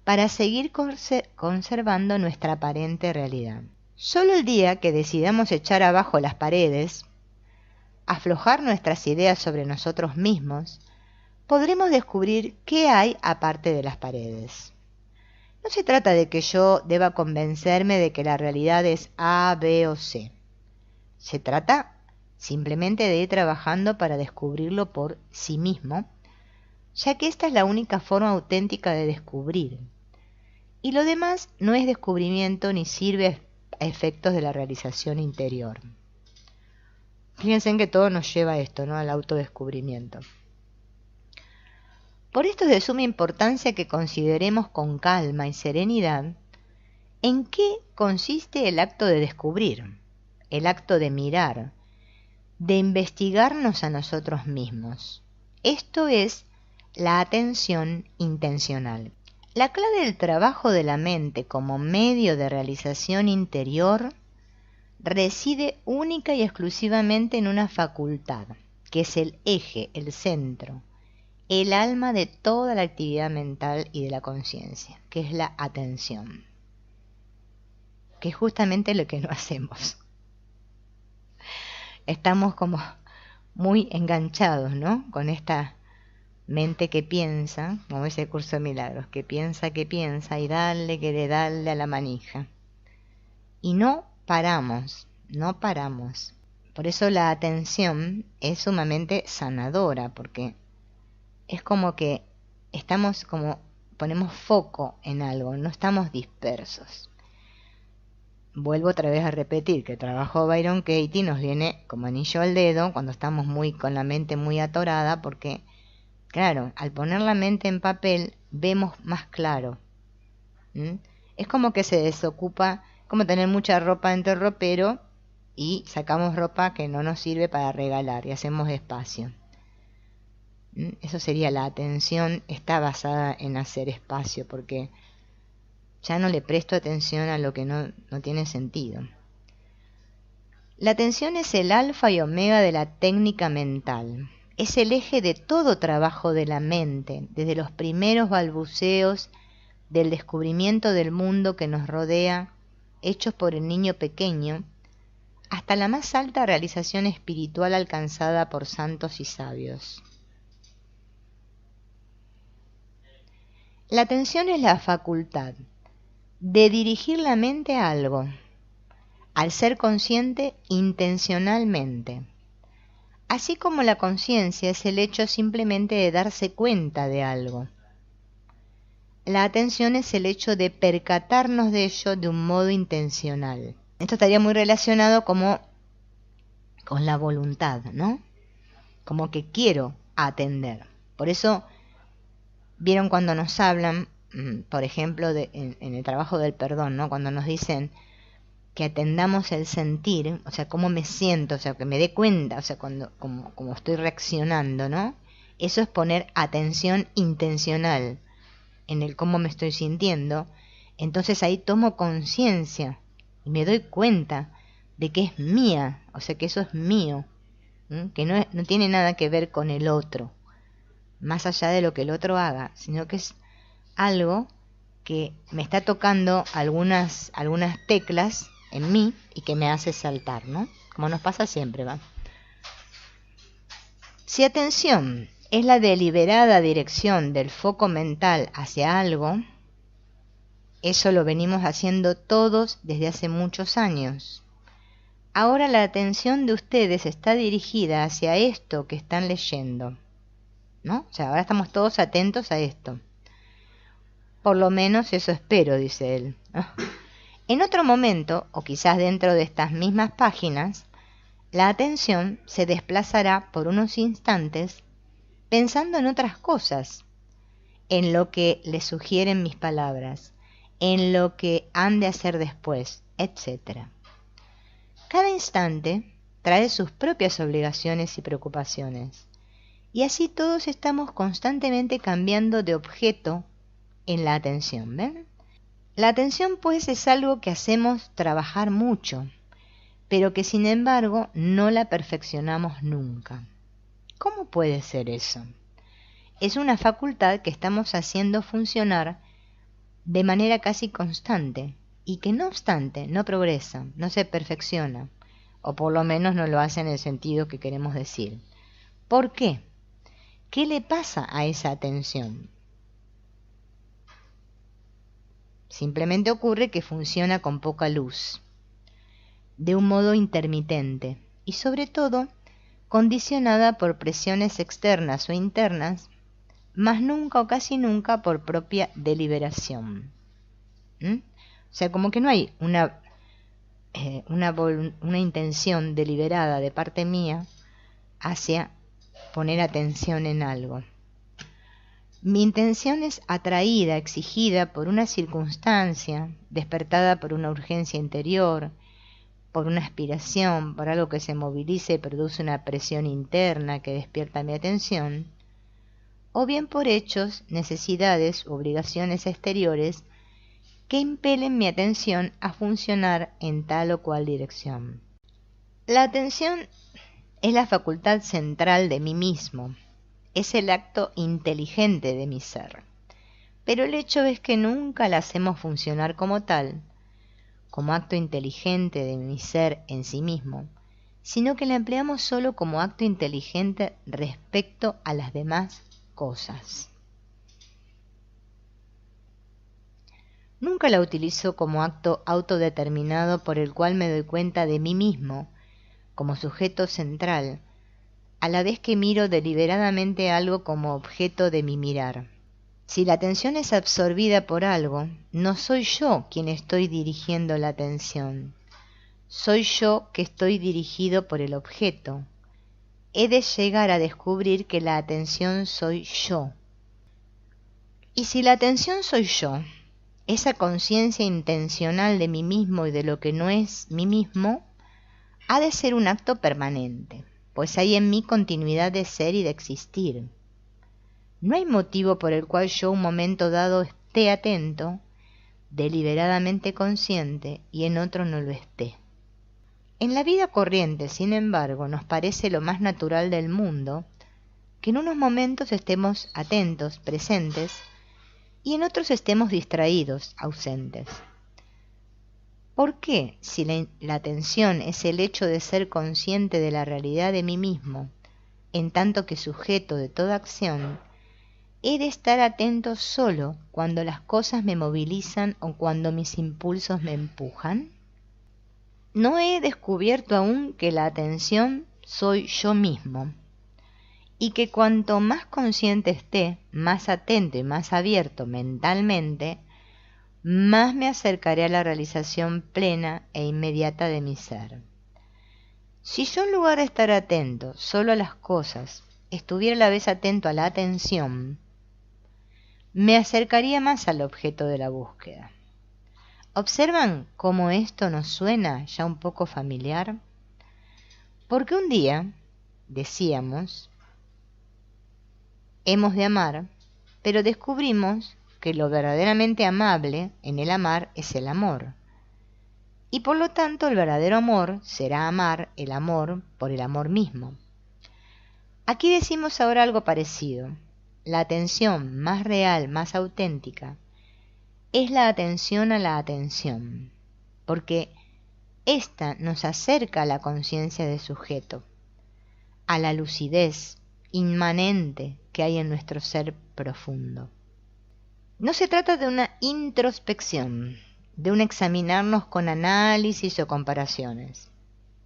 para seguir conservando nuestra aparente realidad. Solo el día que decidamos echar abajo las paredes, aflojar nuestras ideas sobre nosotros mismos, podremos descubrir qué hay aparte de las paredes. No se trata de que yo deba convencerme de que la realidad es A, B o C. Se trata simplemente de ir trabajando para descubrirlo por sí mismo, ya que esta es la única forma auténtica de descubrir. Y lo demás no es descubrimiento ni sirve a efectos de la realización interior. Fíjense en que todo nos lleva a esto, ¿no? Al autodescubrimiento. Por esto es de suma importancia que consideremos con calma y serenidad en qué consiste el acto de descubrir, el acto de mirar, de investigarnos a nosotros mismos. Esto es la atención intencional. La clave del trabajo de la mente como medio de realización interior reside única y exclusivamente en una facultad, que es el eje, el centro, el alma de toda la actividad mental y de la conciencia, que es la atención, que es justamente lo que no hacemos. Estamos como muy enganchados, ¿no? Con esta mente que piensa, como ese curso de milagros, que piensa y dale, que darle a la manija. Y no paramos. Por eso la atención es sumamente sanadora, porque es como que ponemos foco en algo, no estamos dispersos. Vuelvo otra vez a repetir que el trabajo de Byron Katie nos viene como anillo al dedo cuando estamos con la mente muy atorada, porque claro, al poner la mente en papel vemos más claro. Es como que se desocupa, como tener mucha ropa dentro del ropero y sacamos ropa que no nos sirve para regalar y hacemos espacio. Eso sería la atención, está basada en hacer espacio, porque ya no le presto atención a lo que no tiene sentido. La atención es el alfa y omega de la técnica mental. Es el eje de todo trabajo de la mente, desde los primeros balbuceos del descubrimiento del mundo que nos rodea, hechos por el niño pequeño, hasta la más alta realización espiritual alcanzada por santos y sabios. La atención es la facultad de dirigir la mente a algo, al ser consciente intencionalmente. Así como la conciencia es el hecho simplemente de darse cuenta de algo. La atención es el hecho de percatarnos de ello de un modo intencional. Esto estaría muy relacionado como con la voluntad, ¿no? Como que quiero atender. Por eso, vieron cuando nos hablan, por ejemplo, en el trabajo del perdón, ¿no? Cuando nos dicen que atendamos el sentir, o sea, cómo me siento, o sea, que me dé cuenta, o sea, como estoy reaccionando, ¿no? Eso es poner atención intencional en el cómo me estoy sintiendo. Entonces ahí tomo conciencia y me doy cuenta de que es mía, o sea, que eso es mío, que no tiene nada que ver con el otro, más allá de lo que el otro haga, sino que es algo que me está tocando algunas teclas en mí y que me hace saltar, ¿no? Como nos pasa siempre, ¿va? Si atención es la deliberada dirección del foco mental hacia algo, eso lo venimos haciendo todos desde hace muchos años. Ahora la atención de ustedes está dirigida hacia esto que están leyendo, ¿no? O sea, ahora estamos todos atentos a esto. Por lo menos eso espero, dice él. En otro momento, o quizás dentro de estas mismas páginas, la atención se desplazará por unos instantes pensando en otras cosas, en lo que le sugieren mis palabras, en lo que han de hacer después, etc. Cada instante trae sus propias obligaciones y preocupaciones, y así todos estamos constantemente cambiando de objeto en la atención, ¿ven? La atención, pues, es algo que hacemos trabajar mucho, pero que sin embargo no la perfeccionamos nunca. ¿Cómo puede ser eso? Es una facultad que estamos haciendo funcionar de manera casi constante y que no obstante no progresa, no se perfecciona, o por lo menos no lo hace en el sentido que queremos decir. ¿Por qué? ¿Qué le pasa a esa atención? Simplemente ocurre que funciona con poca luz, de un modo intermitente y sobre todo condicionada por presiones externas o internas, mas nunca o casi nunca por propia deliberación. O sea, como que no hay una intención deliberada de parte mía hacia poner atención en algo. Mi intención es atraída, exigida por una circunstancia, despertada por una urgencia interior, por una aspiración, por algo que se moviliza y produce una presión interna que despierta mi atención, o bien por hechos, necesidades u obligaciones exteriores que impelen mi atención a funcionar en tal o cual dirección. La atención es la facultad central de mí mismo, es el acto inteligente de mi ser. Pero el hecho es que nunca la hacemos funcionar como tal, como acto inteligente de mi ser en sí mismo, sino que la empleamos solo como acto inteligente respecto a las demás cosas. Nunca la utilizo como acto autodeterminado por el cual me doy cuenta de mí mismo, como sujeto central, a la vez que miro deliberadamente algo como objeto de mi mirar. Si la atención es absorbida por algo, no soy yo quien estoy dirigiendo la atención. Soy yo que estoy dirigido por el objeto. He de llegar a descubrir que la atención soy yo. Y si la atención soy yo, esa conciencia intencional de mí mismo y de lo que no es mí mismo, ha de ser un acto permanente, pues hay en mí continuidad de ser y de existir. No hay motivo por el cual yo un momento dado esté atento, deliberadamente consciente, y en otro no lo esté. En la vida corriente, sin embargo, nos parece lo más natural del mundo que en unos momentos estemos atentos, presentes, y en otros estemos distraídos, ausentes. ¿Por qué, si la atención es el hecho de ser consciente de la realidad de mí mismo, en tanto que sujeto de toda acción, he de estar atento solo cuando las cosas me movilizan o cuando mis impulsos me empujan? No he descubierto aún que la atención soy yo mismo, y que cuanto más consciente esté, más atento y más abierto mentalmente, más me acercaré a la realización plena e inmediata de mi ser. Si yo en lugar de estar atento solo a las cosas, estuviera a la vez atento a la atención, me acercaría más al objeto de la búsqueda. ¿Observan cómo esto nos suena ya un poco familiar? Porque un día, decíamos, hemos de amar, pero descubrimos que lo verdaderamente amable en el amar es el amor. Y por lo tanto el verdadero amor será amar el amor por el amor mismo. Aquí decimos ahora algo parecido. La atención más real, más auténtica, es la atención a la atención, porque ésta nos acerca a la conciencia de sujeto, a la lucidez inmanente que hay en nuestro ser profundo. No se trata de una introspección, de un examinarnos con análisis o comparaciones.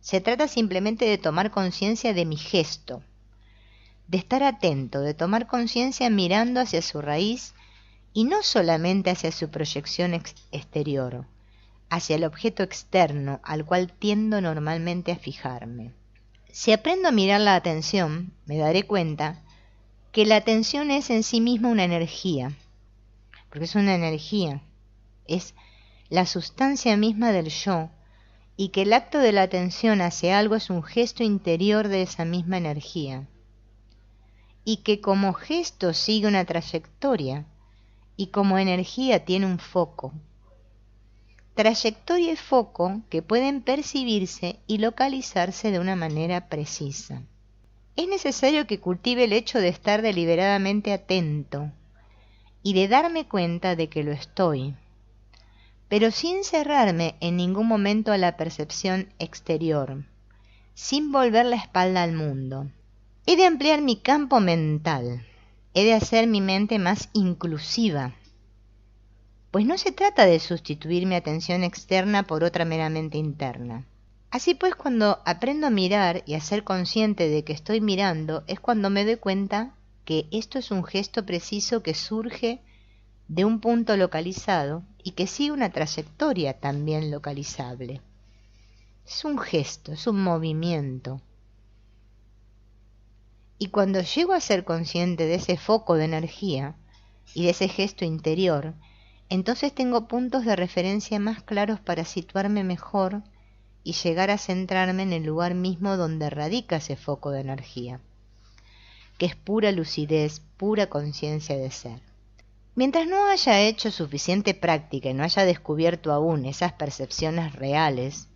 Se trata simplemente de tomar conciencia de mi gesto, de estar atento, de tomar conciencia mirando hacia su raíz y no solamente hacia su proyección exterior, hacia el objeto externo al cual tiendo normalmente a fijarme. Si aprendo a mirar la atención, me daré cuenta que la atención es en sí misma una energía, porque es una energía, es la sustancia misma del yo, y que el acto de la atención hacia algo es un gesto interior de esa misma energía, y que como gesto sigue una trayectoria, y como energía tiene un foco. Trayectoria y foco que pueden percibirse y localizarse de una manera precisa. Es necesario que cultive el hecho de estar deliberadamente atento y de darme cuenta de que lo estoy, pero sin cerrarme en ningún momento a la percepción exterior, sin volver la espalda al mundo. He de ampliar mi campo mental, he de hacer mi mente más inclusiva, pues no se trata de sustituir mi atención externa por otra meramente interna. Así pues, cuando aprendo a mirar y a ser consciente de que estoy mirando, es cuando me doy cuenta que esto es un gesto preciso que surge de un punto localizado y que sigue una trayectoria también localizable. Es un gesto, es un movimiento. Y cuando llego a ser consciente de ese foco de energía y de ese gesto interior, entonces tengo puntos de referencia más claros para situarme mejor y llegar a centrarme en el lugar mismo donde radica ese foco de energía, que es pura lucidez, pura conciencia de ser. Mientras no haya hecho suficiente práctica y no haya descubierto aún esas percepciones reales,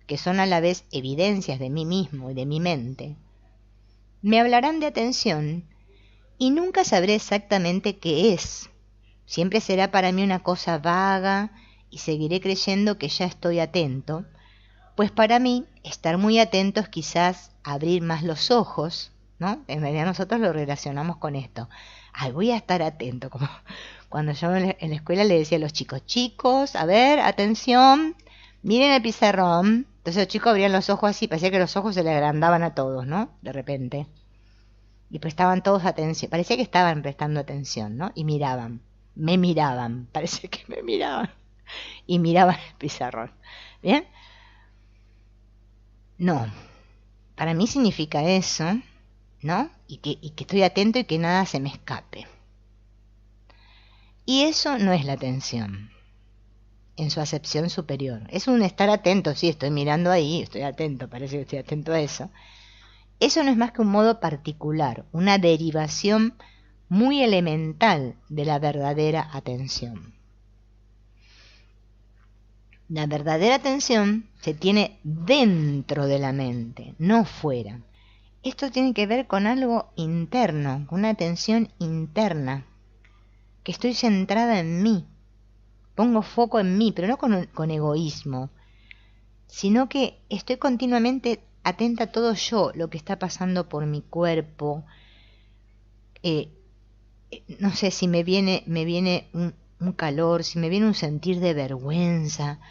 que son a la vez evidencias de mí mismo y de mi mente, me hablarán de atención y nunca sabré exactamente qué es. Siempre será para mí una cosa vaga y seguiré creyendo que ya estoy atento, pues para mí estar muy atento es quizás abrir más los ojos, ¿no? En realidad nosotros lo relacionamos con esto. Ay, voy a estar atento, como cuando yo en la escuela le decía a los chicos, chicos, a ver, atención, miren el pizarrón. Entonces los chicos abrían los ojos así, parecía que los ojos se le agrandaban a todos, ¿no? De repente. Y prestaban todos atención, parecía que estaban prestando atención, ¿no? Y miraban, me miraban, parece que me miraban. Y miraban el pizarrón. ¿Bien? No, para mí significa eso, ¿no? Y que estoy atento y que nada se me escape. Y eso no es la atención, en su acepción superior. Es un estar atento, sí, estoy mirando ahí, estoy atento, parece que estoy atento a eso. Eso no es más que un modo particular, una derivación muy elemental de la verdadera atención. La verdadera atención se tiene dentro de la mente, no fuera. Esto tiene que ver con algo interno, con una atención interna, que estoy centrada en mí, pongo foco en mí, pero no con egoísmo, sino que estoy continuamente atenta a todo yo, lo que está pasando por mi cuerpo. No sé si me viene un calor, si me viene un sentir de vergüenza,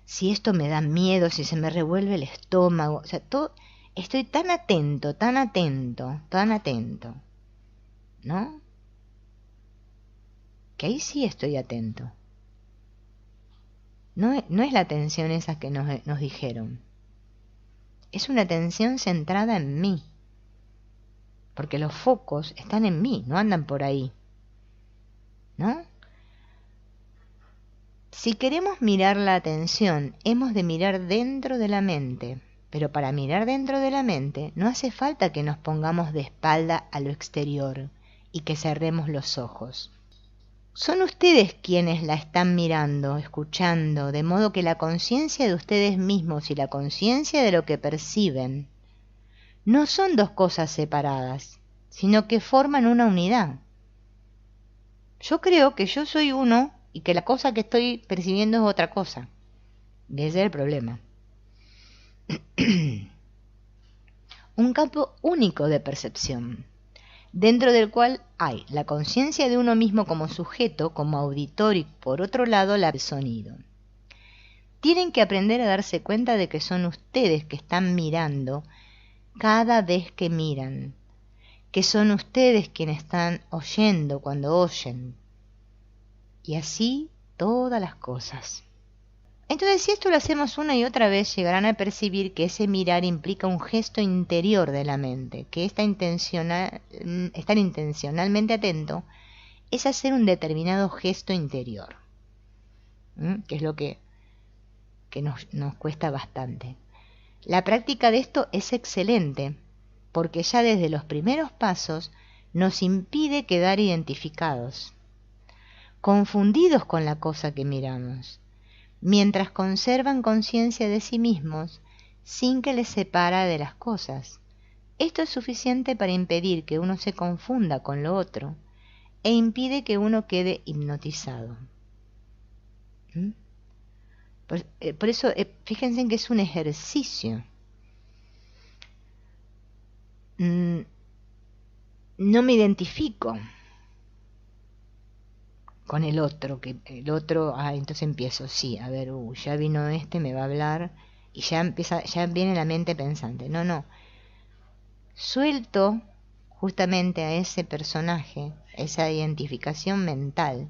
si esto me da miedo, si se me revuelve el estómago, o sea, todo, estoy tan atento, ¿no? Que ahí sí estoy atento. No es la atención esa que nos dijeron. Es una atención centrada en mí. Porque los focos están en mí, no andan por ahí. ¿No? Si queremos mirar la atención, hemos de mirar dentro de la mente. Pero para mirar dentro de la mente no hace falta que nos pongamos de espalda a lo exterior y que cerremos los ojos. Son ustedes quienes la están mirando, escuchando, de modo que la conciencia de ustedes mismos y la conciencia de lo que perciben no son dos cosas separadas, sino que forman una unidad. Yo creo que yo soy uno y que la cosa que estoy percibiendo es otra cosa. Y ese es el problema. Un campo único de percepción, dentro del cual hay la conciencia de uno mismo como sujeto, como auditor y por otro lado el sonido. Tienen que aprender a darse cuenta de que son ustedes que están mirando cada vez que miran, que son ustedes quienes están oyendo cuando oyen, y así todas las cosas. Entonces, si esto lo hacemos una y otra vez, llegarán a percibir que ese mirar implica un gesto interior de la mente, que estar intencionalmente atento es hacer un determinado gesto interior, que es lo que nos cuesta bastante. La práctica de esto es excelente, porque ya desde los primeros pasos nos impide quedar identificados, confundidos con la cosa que miramos, mientras conservan conciencia de sí mismos sin que les separa de las cosas. Esto es suficiente para impedir que uno se confunda con lo otro e impide que uno quede hipnotizado. Por eso, fíjense en que es un ejercicio. No me identifico con el otro, entonces empiezo, sí, a ver, ya vino me va a hablar, y ya viene la mente pensante. No, suelto justamente a ese personaje, esa identificación mental,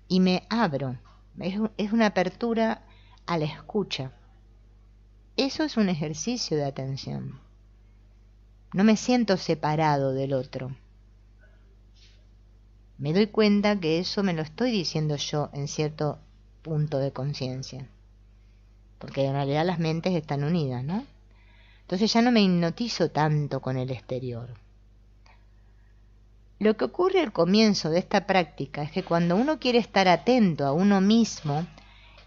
y me abro. Es una apertura a la escucha. Eso es un ejercicio de atención. No me siento separado del otro. Me doy cuenta que eso me lo estoy diciendo yo en cierto punto de conciencia. Porque en realidad las mentes están unidas, ¿no? Entonces ya no me hipnotizo tanto con el exterior. Lo que ocurre al comienzo de esta práctica es que cuando uno quiere estar atento a uno mismo,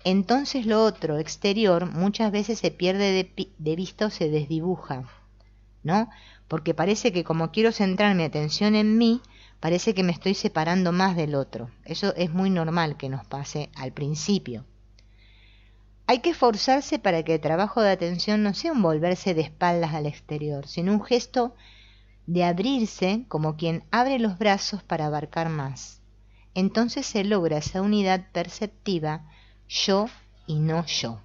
entonces lo otro, exterior, muchas veces se pierde de vista o se desdibuja. ¿no? Porque parece que como quiero centrar mi atención en mí, parece que me estoy separando más del otro. Eso es muy normal que nos pase al principio. Hay que esforzarse para que el trabajo de atención no sea un volverse de espaldas al exterior, sino un gesto de abrirse como quien abre los brazos para abarcar más. Entonces se logra esa unidad perceptiva yo y no yo.